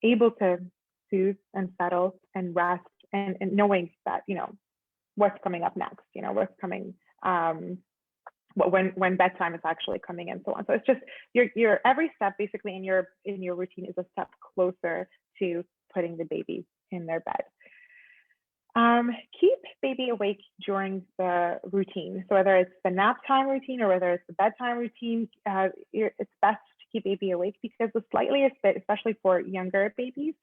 able to soothe and settle and rest, and knowing that, what's coming up next, what's coming, when bedtime is actually coming, and so on. So it's just your every step basically in your routine is a step closer to putting the baby in their bed. Keep baby awake during the routine. So whether it's the nap time routine or whether it's the bedtime routine, it's best to keep baby awake, because the slightest bit, especially for younger babies,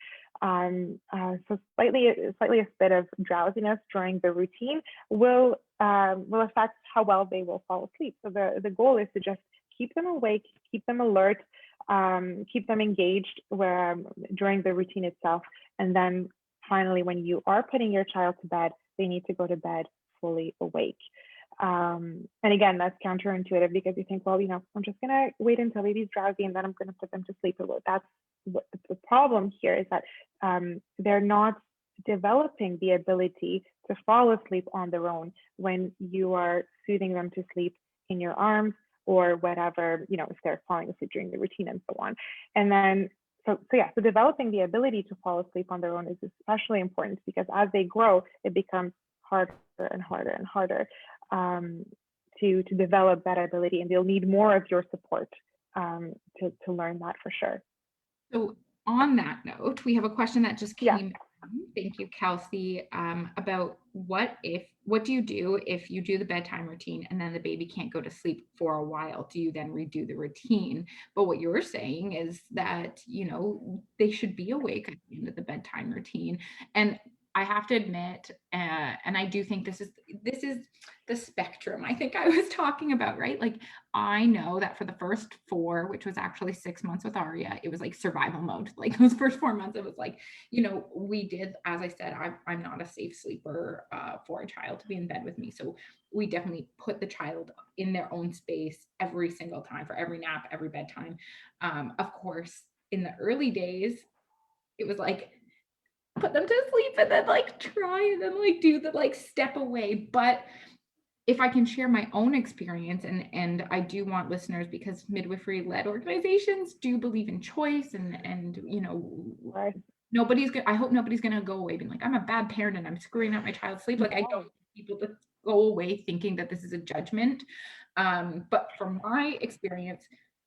so slightest bit of drowsiness during the routine will affect how well they will fall asleep. So the goal is to just keep them awake, keep them alert, keep them engaged during the routine itself, and then finally, when you are putting your child to bed, they need to go to bed fully awake. And again, that's counterintuitive because you think, well, I'm just going to wait until baby's drowsy and then I'm going to put them to sleep. But that's what the problem here is, that they're not developing the ability to fall asleep on their own when you are soothing them to sleep in your arms or whatever, if they're falling asleep during the routine and so on. And then, so developing the ability to fall asleep on their own is especially important, because as they grow, it becomes harder and harder and harder to develop that ability, and they'll need more of your support to learn that for sure. So on that note, we have a question that just Yeah. came in. Thank you, Kelsey, about what do you do if you do the bedtime routine and then the baby can't go to sleep for a while? Do you then redo the routine? But what you're saying is that, they should be awake at the end of the bedtime routine. And I have to admit, and I do think this is the spectrum I think I was talking about, right? Like, I know that for the first 4, which was actually 6 months with Aria, it was like survival mode. Like those first 4 months, it was like, we did, as I said, I'm not a safe sleeper for a child to be in bed with me. So we definitely put the child in their own space every single time, for every nap, every bedtime. Of course, in the early days, it was like, put them to sleep and then like try and then like do the like step away. But if I can share my own experience, and I do want listeners, because midwifery led organizations do believe in choice, and Right. I hope nobody's gonna go away being like, I'm a bad parent and I'm screwing up my child's sleep. Like, I don't want people to go away thinking that this is a judgment. But from my experience,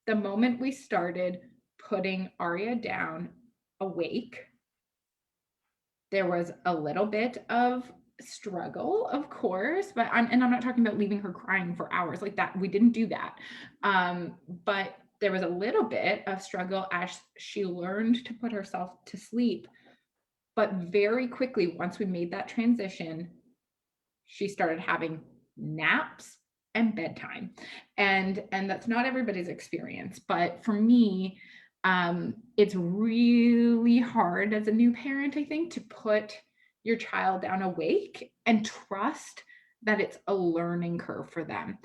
the moment we started putting Aria down awake, there was a little bit of struggle, of course, but I'm not talking about leaving her crying for hours like that. We didn't do that. But there was a little bit of struggle as she learned to put herself to sleep. But very quickly, once we made that transition, she started having naps and bedtime. And that's not everybody's experience, but for me, it's really hard as a new parent, I think, to put your child down awake and trust that it's a learning curve for them.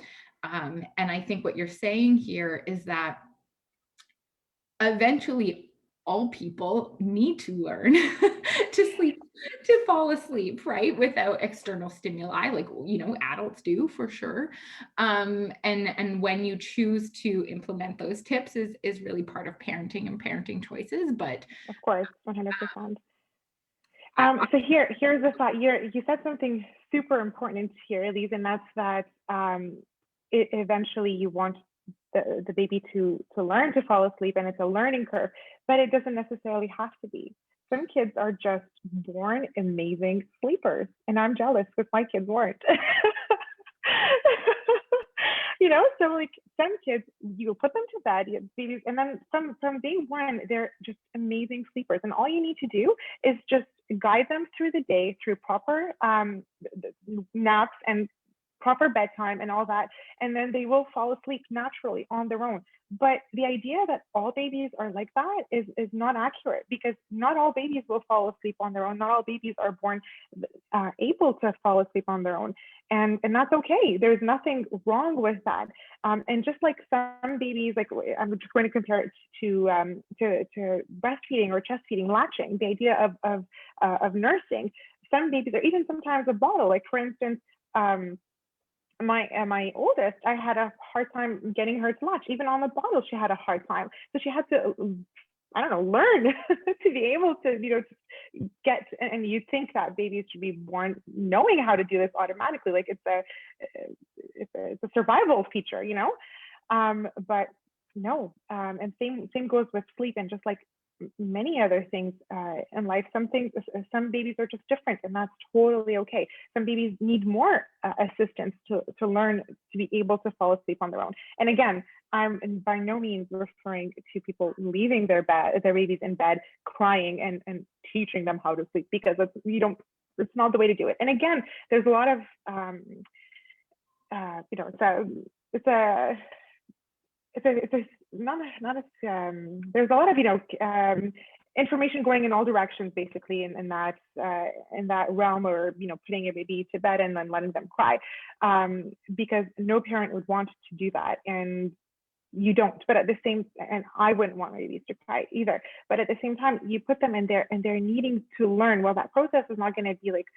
And I think what you're saying here is that eventually all people need to learn to sleep, to fall asleep, right? Without external stimuli, like, adults do for sure. And when you choose to implement those tips is really part of parenting and parenting choices. But of course, 100%. So here's the thought. You said something super important here, Elise, and that's that eventually you want the baby to learn to fall asleep, and it's a learning curve, but it doesn't necessarily have to be. Some kids are just born amazing sleepers, and I'm jealous because my kids weren't. So like some kids, you put them to bed, you have babies, and then from day one, they're just amazing sleepers. And all you need to do is just guide them through the day, through proper naps and proper bedtime and all that, and then they will fall asleep naturally on their own. But the idea that all babies are like that is not accurate, because not all babies will fall asleep on their own. Not all babies are born able to fall asleep on their own, and that's okay. There's nothing wrong with that. And just like some babies, like I'm just going to compare it to breastfeeding or chest feeding, latching, the idea of nursing. Some babies, or even sometimes a bottle, like for instance, my oldest, I had a hard time getting her to latch. Even on the bottle, she had a hard time. So she had to, learn to be able to, get. And you think that babies should be born knowing how to do this automatically, like it's a survival feature, But no. And same goes with sleep, and just like many other things in life, some babies are just different, and that's totally okay. Some babies need more assistance to learn to be able to fall asleep on their own. And again, I'm by no means referring to people leaving their babies in bed crying and teaching them how to sleep, because it's not the way to do it. And again, there's a lot of there's a lot of information going in all directions, basically, in that realm, or putting your baby to bed and then letting them cry, because no parent would want to do that, and you don't. But at the same, and I wouldn't want my babies to cry either. But at the same time, you put them in there, and they're needing to learn. Well, that process is not going to be like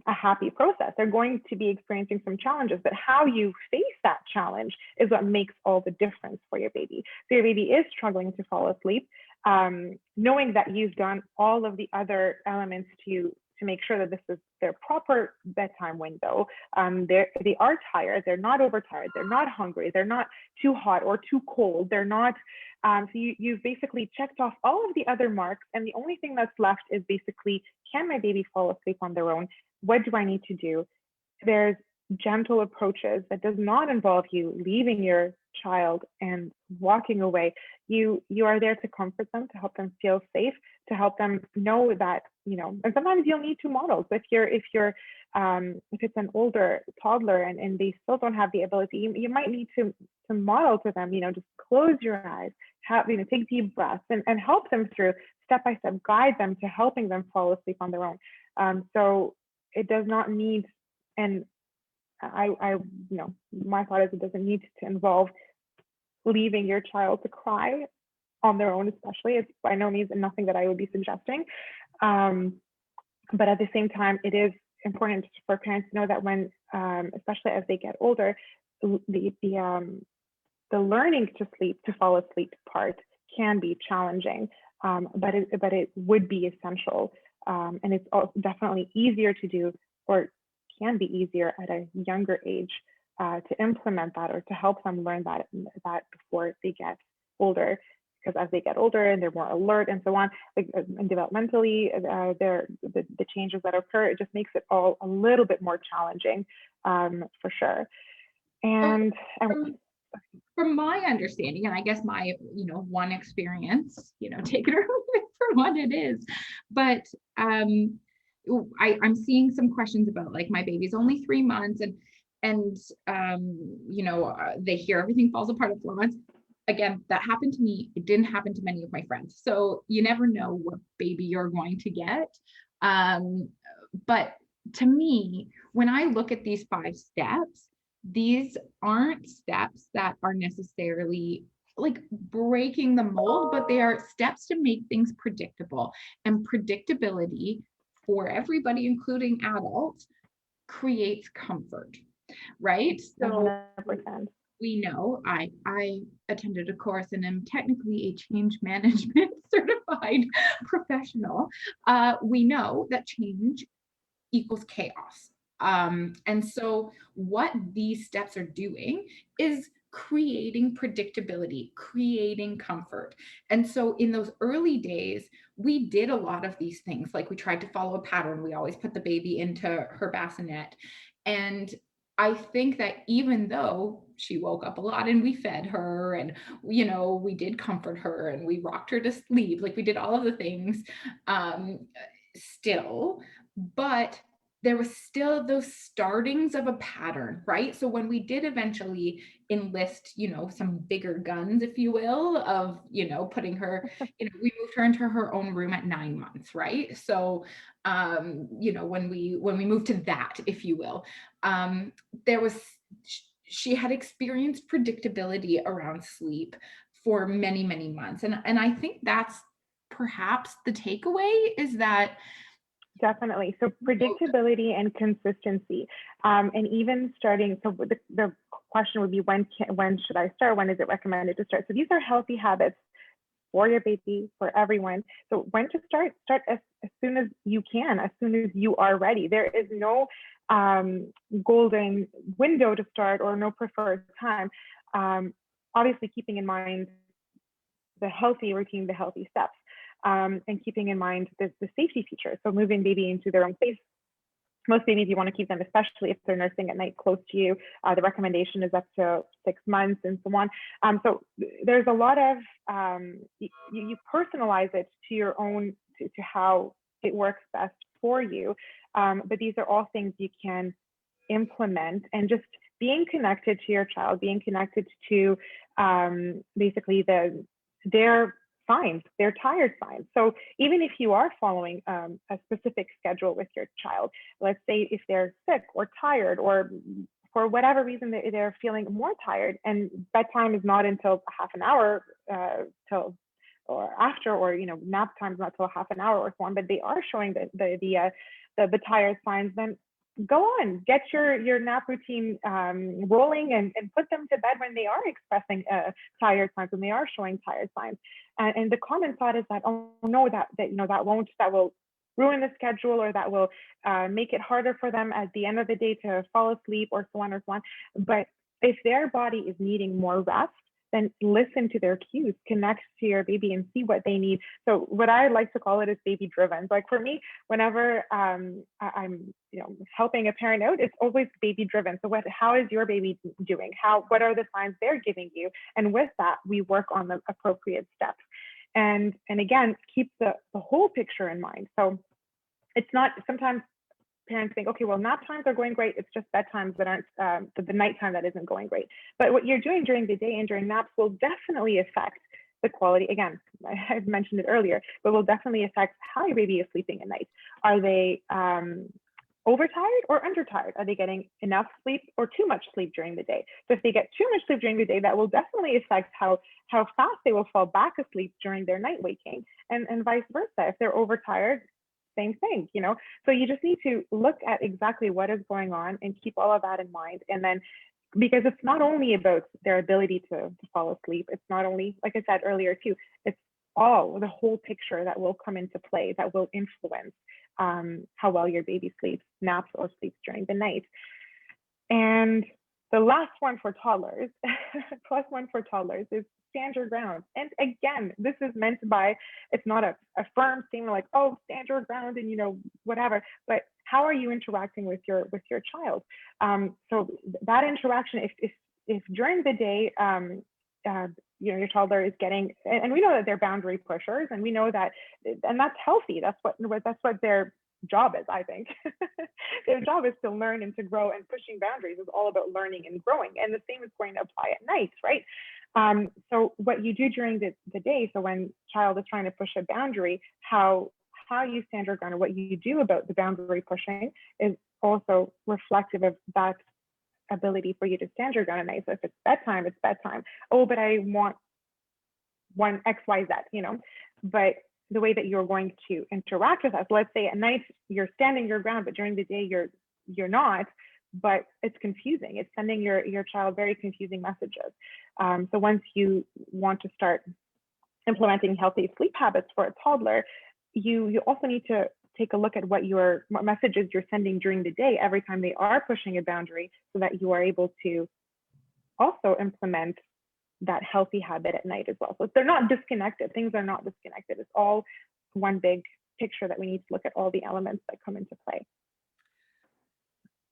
a happy process. They're going to be experiencing some challenges, but how you face that challenge is what makes all the difference for your baby. So your baby is struggling to fall asleep, knowing that you've done all of the other elements to make sure that this is their proper bedtime window. They are tired, they're not overtired, they're not hungry, they're not too hot or too cold, they're not, so you've basically checked off all of the other marks, and the only thing that's left is basically, can my baby fall asleep on their own? What do I need to do? There's gentle approaches that does not involve you leaving your child and walking away. You are there to comfort them, to help them feel safe, to help them know that, and sometimes you'll need two models. If it's an older toddler and they still don't have the ability, you might need to model to them, just close your eyes, take deep breaths, and help them through step-by-step, guide them to helping them fall asleep on their own. So it does not need, and my thought is, it doesn't need to involve leaving your child to cry on their own, especially. It's by no means nothing that I would be suggesting. But at the same time, it is important for parents to know that when, especially as they get older, the learning to fall asleep part can be challenging, but it would be essential. And it's definitely easier to do, or can be easier at a younger age, to implement that, or to help them learn that before they get older. Because as they get older and they're more alert and so on, and developmentally, the changes that occur, it just makes it all a little bit more challenging, for sure. And from my understanding, and I guess my one experience, take it or leave it for what it is, but I'm seeing some questions about, like, my baby's only 3 months, and they hear everything falls apart at 4 months. Again, that happened to me. It didn't happen to many of my friends. So you never know what baby you're going to get. But to me, when I look at these 5 steps, these aren't steps that are necessarily like breaking the mold, but they are steps to make things predictable. And predictability for everybody, including adults, creates comfort, right? So 100%. We know, I attended a course and am technically a change management certified professional. We know that change equals chaos. And so what these steps are doing is creating predictability, creating comfort. And so in those early days, we did a lot of these things. Like, we tried to follow a pattern. We always put the baby into her bassinet. And I think that even though she woke up a lot and we fed her and, we did comfort her and we rocked her to sleep, like, we did all of the things, still, but there was still those startings of a pattern, right? So when we did eventually enlist, some bigger guns, if you will, of, putting her, we moved her into her own room at 9 months, right? So, when we moved to that, if you will, she had experienced predictability around sleep for many, many months. And I think that's perhaps the takeaway, is that definitely. So predictability and consistency, and even starting. So the question would be, when should I start? When is it recommended to start? So these are healthy habits for your baby, for everyone. So when to start? Start as soon as you can, as soon as you are ready. There is no golden window to start, or no preferred time. Obviously, keeping in mind the healthy routine, the healthy steps. And keeping in mind the safety features. So moving baby into their own space. Most babies, you want to keep them, especially if they're nursing at night, close to you. The recommendation is up to 6 months and so on. So there's a lot of, you personalize it to your own, to how it works best for you. But these are all things you can implement, and just being connected to your child, being connected to basically their signs. They're tired signs. So even if you are following a specific schedule with your child, let's say if they're sick or tired, or for whatever reason they're feeling more tired, and bedtime is not until half an hour till or after, or nap time is not till half an hour or so on, but they are showing the tired signs, then go on, get your nap routine rolling, and put them to bed when they are expressing tired signs, when they are showing tired signs. And the common thought is that, oh no, that will ruin the schedule, or that will make it harder for them at the end of the day to fall asleep, or so on or so on. But if their body is needing more rest, then listen to their cues, connect to your baby, and see what they need. So what I like to call it is baby driven. Like for me, whenever I'm helping a parent out, it's always baby driven. So how is your baby doing? What are the signs they're giving you? And with that, we work on the appropriate steps. And again, keep the whole picture in mind. So it's not, sometimes parents think, okay, well, nap times are going great. It's just bedtimes that aren't, the nighttime that isn't going great. But what you're doing during the day and during naps will definitely affect the quality. Again, I've mentioned it earlier, but will definitely affect how your baby is sleeping at night. Are they overtired or undertired? Are they getting enough sleep or too much sleep during the day? So if they get too much sleep during the day, that will definitely affect how fast they will fall back asleep during their night waking, and vice versa. If they're overtired, same thing, So you just need to look at exactly what is going on and keep all of that in mind. And then, because it's not only about their ability to fall asleep, it's not only, like I said earlier too, it's the whole picture that will come into play, that will influence how well your baby sleeps, naps, or sleeps during the night. And the last one for toddlers, plus one for toddlers, is stand your ground. And again, this is meant by, it's not a firm statement like, oh, stand your ground and whatever, but how are you interacting with your child? So that interaction, if during the day your toddler is getting, and we know that they're boundary pushers, and we know that, and that's healthy. That's what their job is, I think. Their job is to learn and to grow, and pushing boundaries is all about learning and growing. And the same is going to apply at night, right? So what you do during the day, so when child is trying to push a boundary, how you stand your ground, or what you do about the boundary pushing, is also reflective of that ability for you to stand your ground at night. So if it's bedtime, it's bedtime. Oh, but I want one XYZ, but the way that you're going to interact with us, let's say at night you're standing your ground, but during the day you're not, but it's confusing. It's sending your child very confusing messages. So once you want to start implementing healthy sleep habits for a toddler, you also need to take a look at what messages you're sending during the day every time they are pushing a boundary, so that you are able to also implement that healthy habit at night as well. So they're not disconnected. Things are not disconnected. It's all one big picture that we need to look at all the elements that come into play.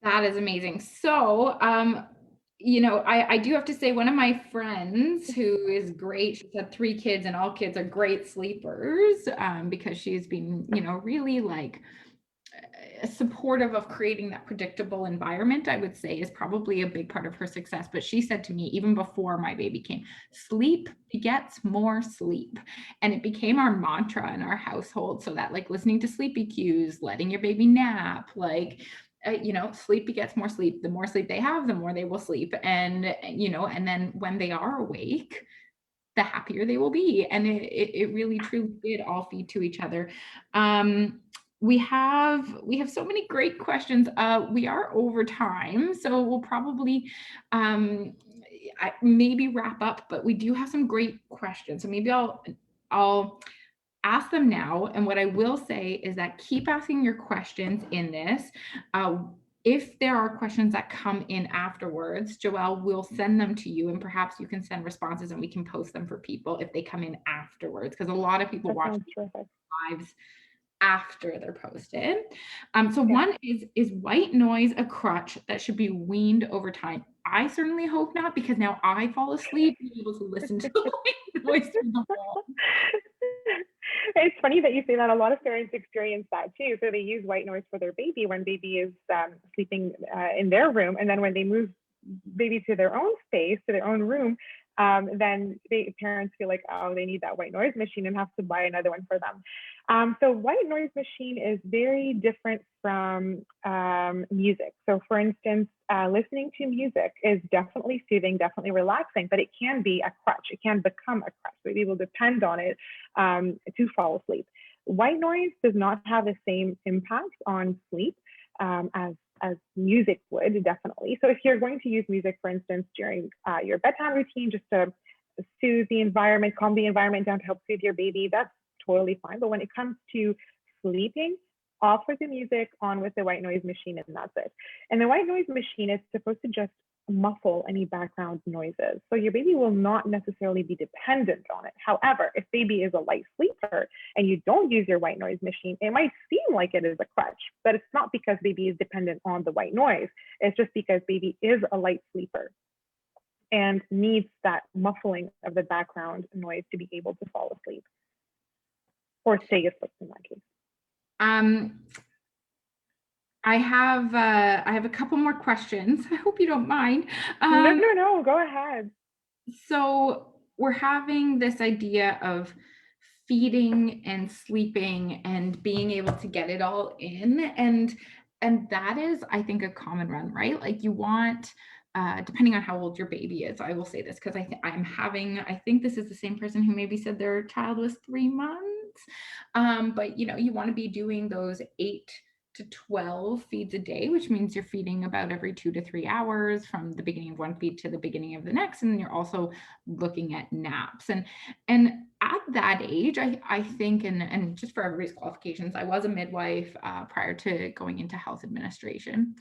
That is amazing. So, I do have to say, one of my friends who is great, she's had 3 kids, and all kids are great sleepers, because she's been, really like supportive of creating that predictable environment, I would say, is probably a big part of her success. But she said to me, even before my baby came, sleep begets more sleep. And it became our mantra in our household. So that, like, listening to sleepy cues, letting your baby nap, like, sleep begets more sleep. The more sleep they have, the more they will sleep. And, and then when they are awake, the happier they will be. And it really truly did all feed to each other. We have so many great questions. We are over time, so we'll probably maybe wrap up, but we do have some great questions. So maybe I'll ask them now. And what I will say is that keep asking your questions in this. If there are questions that come in afterwards, Joelle will send them to you, and perhaps you can send responses and we can post them for people if they come in afterwards, because a lot of people watch lives after they're posted. So one is white noise a crutch that should be weaned over time? I certainly hope not, because now I fall asleep being able to listen to the white noise through the wall. It's funny that you say that. A lot of parents experience that too. So they use white noise for their baby when baby is sleeping in their room, and then when they move baby to their own space, to their own room, then parents feel like, oh, they need that white noise machine and have to buy another one for them. So white noise machine is very different from music. So for instance, listening to music is definitely soothing, definitely relaxing, but it can be a crutch. It can become a crutch. So people depend on it to fall asleep. White noise does not have the same impact on sleep as music would, definitely. So if you're going to use music, for instance, during your bedtime routine, just to soothe the environment, calm the environment down to help soothe your baby, that's totally fine. But when it comes to sleeping, off with the music, on with the white noise machine, and that's it. And the white noise machine is supposed to just muffle any background noises. So your baby will not necessarily be dependent on it. However, if baby is a light sleeper and you don't use your white noise machine, it might seem like it is a crutch, but it's not because baby is dependent on the white noise. It's just because baby is a light sleeper and needs that muffling of the background noise to be able to fall asleep or stay asleep in that case. I have a couple more questions. I hope you don't mind. No, go ahead. So we're having this idea of feeding and sleeping and being able to get it all in, and that is, I think, a common run, right? Like you want, depending on how old your baby is, I will say this because I think this is the same person who maybe said their child was 3 months, but you want to be doing those 8 to 12 feeds a day, which means you're feeding about every 2 to 3 hours from the beginning of one feed to the beginning of the next. And then you're also looking at naps. And at that age, I think, and just for everybody's qualifications, I was a midwife prior to going into health administration.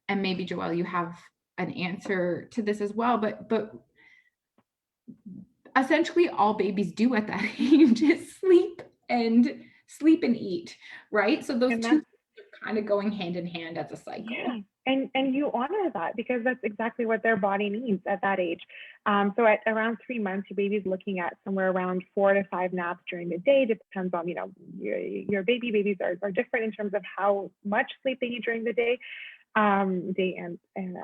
And maybe, Joelle, you have an answer to this as well, but essentially all babies do at that age is sleep and eat, right? So those two are kind of going hand in hand as a cycle. Yeah. And you honor that because that's exactly what their body needs at that age. So at around 3 months, your baby's looking at somewhere around 4 to 5 naps during the day. Depends on, your baby. Babies are different in terms of how much sleep they need during the day, day and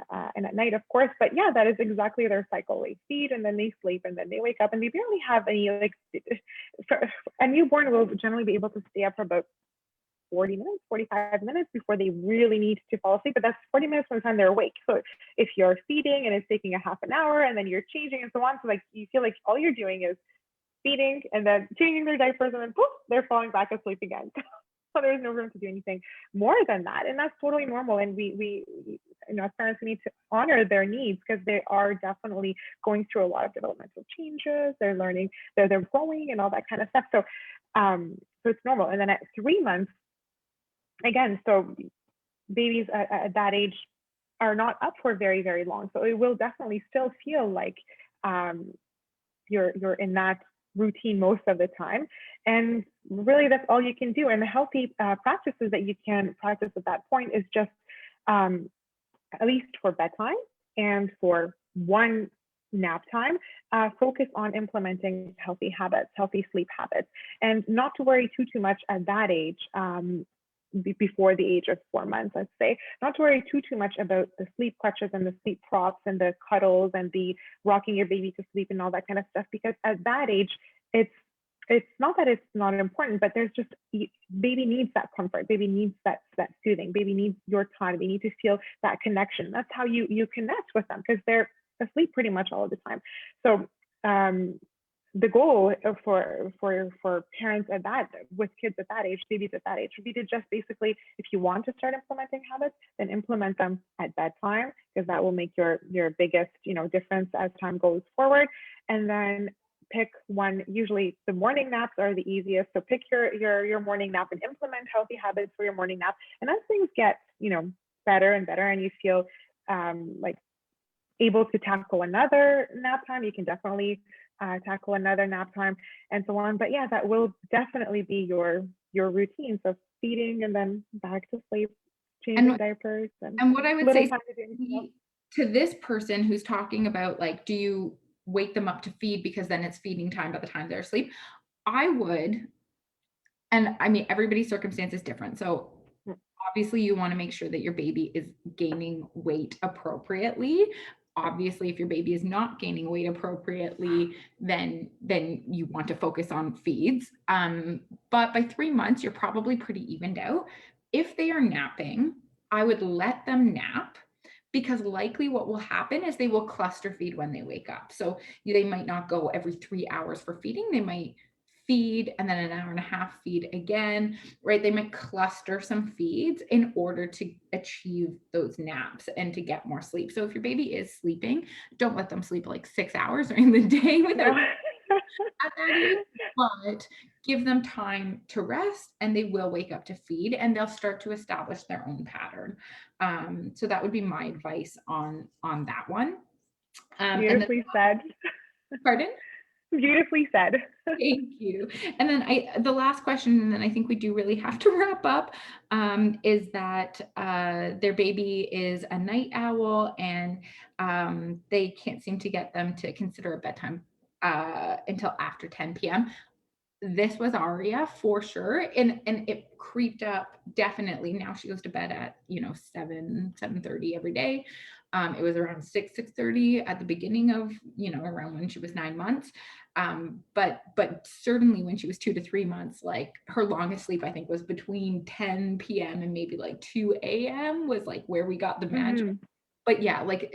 at night, of course. But yeah, that is exactly their cycle. They feed and then they sleep and then they wake up and they barely have any, a newborn will generally be able to stay up for about 40 minutes, 45 minutes before they really need to fall asleep. But that's 40 minutes from the time they're awake. So if you're feeding and it's taking a half an hour and then you're changing and so on, so like you feel like all you're doing is feeding and then changing their diapers and then poof, they're falling back asleep again. So there's no room to do anything more than that. And that's totally normal. And we as parents, we need to honor their needs because they are definitely going through a lot of developmental changes. They're learning, they're growing and all that kind of stuff. So it's normal. And then at 3 months, again, so babies at that age are not up for very, very long. So it will definitely still feel like you're in that routine most of the time. And really that's all you can do. And the healthy practices that you can practice at that point is just, at least for bedtime and for one nap time, focus on implementing healthy habits, healthy sleep habits, and not to worry too much at that age. Before the age of 4 months, I'd say, not to worry too much about the sleep crutches and the sleep props and the cuddles and the rocking your baby to sleep and all that kind of stuff, because at that age, it's not that it's not important, but there's just, baby needs that comfort, baby needs that soothing, baby needs your time, they need to feel that connection. That's how you connect with them, because they're asleep pretty much all the time. So the goal for parents at that, with kids at that age, babies at that age, would be to just basically, if you want to start implementing habits, then implement them at bedtime, because that will make your biggest difference as time goes forward. And then pick one. Usually the morning naps are the easiest, so pick your morning nap and implement healthy habits for your morning nap. And as things get better and better, and you feel like able to tackle another nap time, you can definitely tackle another nap time and so on. But yeah, that will definitely be your routine. So feeding and then back to sleep, changing diapers, and what I would say to this person who's talking about, like, do you wake them up to feed because then it's feeding time by the time they're asleep? I would, and I mean, everybody's circumstance is different. So obviously you want to make sure that your baby is gaining weight appropriately. Obviously, if your baby is not gaining weight appropriately, then you want to focus on feeds. But by 3 months, you're probably pretty evened out. If they are napping, I would let them nap, because likely what will happen is they will cluster feed when they wake up. So they might not go every 3 hours for feeding. They might feed and then an hour and a half feed again, right? They might cluster some feeds in order to achieve those naps and to get more sleep. So if your baby is sleeping, don't let them sleep like 6 hours during the day without at that age, but give them time to rest, and they will wake up to feed, and they'll start to establish their own pattern. So that would be my advice on that one. And then, Beautifully said. pardon? Beautifully said. Thank you. And then the last question, and then I think we do really have to wrap up, is that their baby is a night owl, and they can't seem to get them to consider a bedtime until after 10 p.m. This was Aria for sure, and it creeped up definitely. Now she goes to bed at 7:30 every day. It was around 6:30 at the beginning of around when she was 9 months. But certainly when she was 2 to 3 months, like her longest sleep I think was between 10 p.m. and maybe like 2 a.m. was like where we got the magic. Mm-hmm. But yeah, like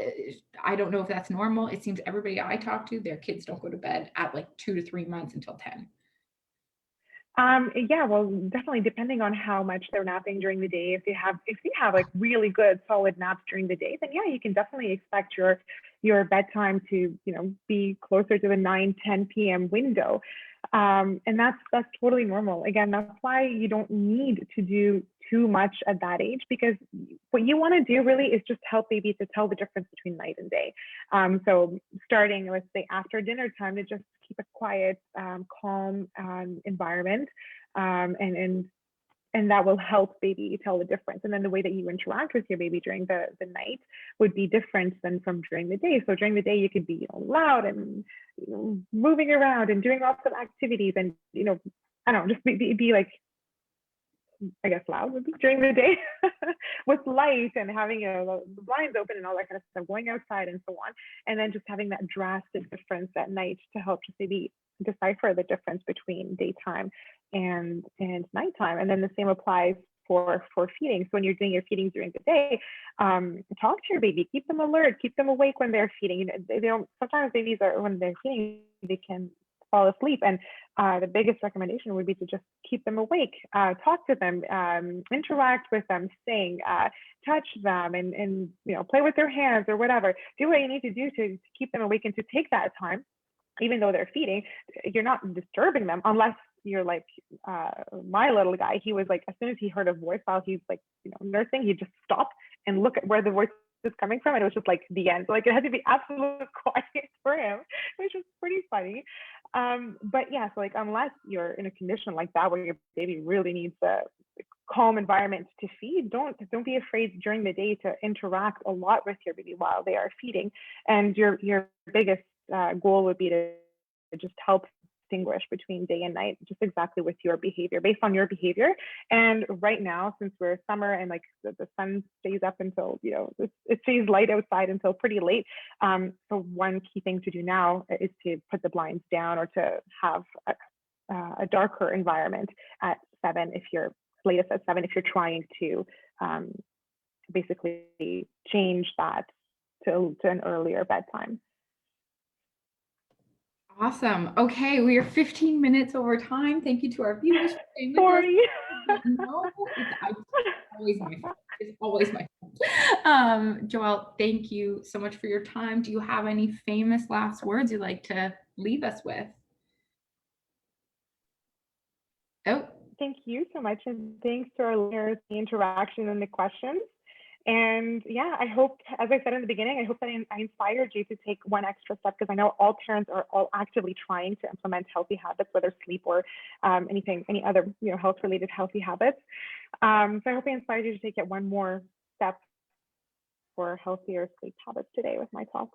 I don't know if that's normal. It seems everybody I talk to, their kids don't go to bed at like 2 to 3 months until 10. Yeah, well, definitely depending on how much they're napping during the day. If they have like really good solid naps during the day, then yeah, you can definitely expect your bedtime to, be closer to the 9-10 p.m. window. And that's totally normal. Again, that's why you don't need to do too much at that age, because what you want to do really is just help baby to tell the difference between night and day. So starting, let's say, after dinner time, to just keep a quiet, calm environment, and that will help baby tell the difference. And then the way that you interact with your baby during the night would be different than from during the day. So during the day, you could be loud and moving around and doing lots of activities, and I don't know, just be like, I guess loud would be during the day with light and having the blinds open and all that kind of stuff, going outside and so on. And then just having that drastic difference at night to help just maybe decipher the difference between daytime and nighttime. And then the same applies for feeding. So when you're doing your feeding during the day, talk to your baby, keep them alert, keep them awake when they're feeding. They don't, sometimes babies are, when they're feeding, they can fall asleep. And the biggest recommendation would be to just keep them awake, talk to them, interact with them, sing, touch them, and play with their hands or whatever. Do what you need to do to keep them awake and to take that time, even though they're feeding. You're not disturbing them unless you're like my little guy. He was like, as soon as he heard a voice while he's like nursing, he'd just stop and look at where the voice is coming from, and it was just like the end. Like it had to be absolute quiet for him, which was pretty funny. But yeah, so like unless you're in a condition like that where your baby really needs a calm environment to feed, don't be afraid during the day to interact a lot with your baby while they are feeding. And your biggest goal would be to just help distinguish between day and night, just exactly with your behavior, based on your behavior. And right now, since we're summer and like the sun stays up until, it stays light outside until pretty late. So one key thing to do now is to put the blinds down, or to have a darker environment at 7 if you're latest at 7 if you're trying to basically change that to an earlier bedtime. Awesome. Okay, we are 15 minutes over time. Thank you to our viewers for staying with Sorry. us. No, it's always my fault. It's always my fault. Joelle, thank you so much for your time. Do you have any famous last words you'd like to leave us with? Oh. Thank you so much. And thanks to our listeners, the interaction and the questions. And yeah, I hope, as I said in the beginning, I hope that I inspired you to take one extra step, because I know all parents are all actively trying to implement healthy habits, whether sleep or any other health-related healthy habits. So I hope I inspired you to take it one more step for healthier sleep habits today with my talk.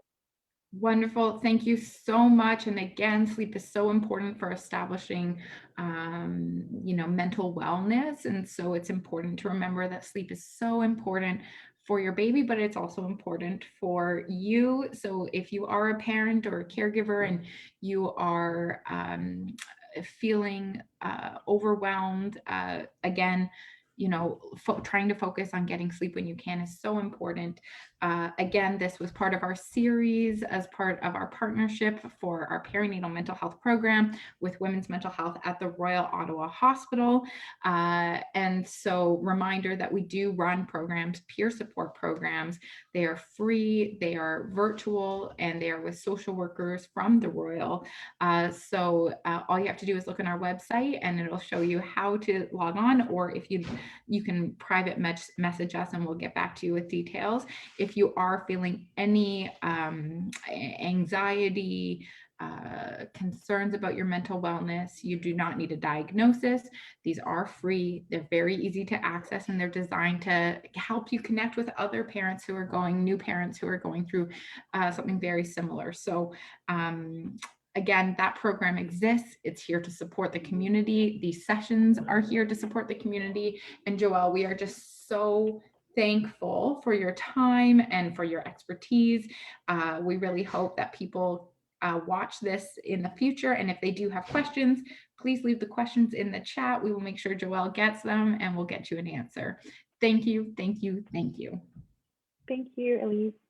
Wonderful. Thank you so much. And again, sleep is so important for establishing, mental wellness. And so it's important to remember that sleep is so important for your baby, but it's also important for you. So if you are a parent or a caregiver and you are feeling overwhelmed, again, trying to focus on getting sleep when you can is so important. Again, this was part of our series as part of our partnership for our perinatal mental health program with women's mental health at the Royal Ottawa Hospital. And so reminder that we do run programs, peer support programs. They are free, they are virtual, and they are with social workers from the Royal. So all you have to do is look on our website and it'll show you how to log on, or if you can private message us and we'll get back to you with details. If you are feeling any anxiety, concerns about your mental wellness, you do not need a diagnosis. These are free. They're very easy to access, and they're designed to help you connect with other parents who are new parents who are going through something very similar. So again, that program exists. It's here to support the community. These sessions are here to support the community. And Joelle, we are just so thankful for your time and for your expertise. We really hope that people watch this in the future. And if they do have questions, please leave the questions in the chat. We will make sure Joelle gets them and we'll get you an answer. Thank you, thank you, thank you. Thank you, Elise.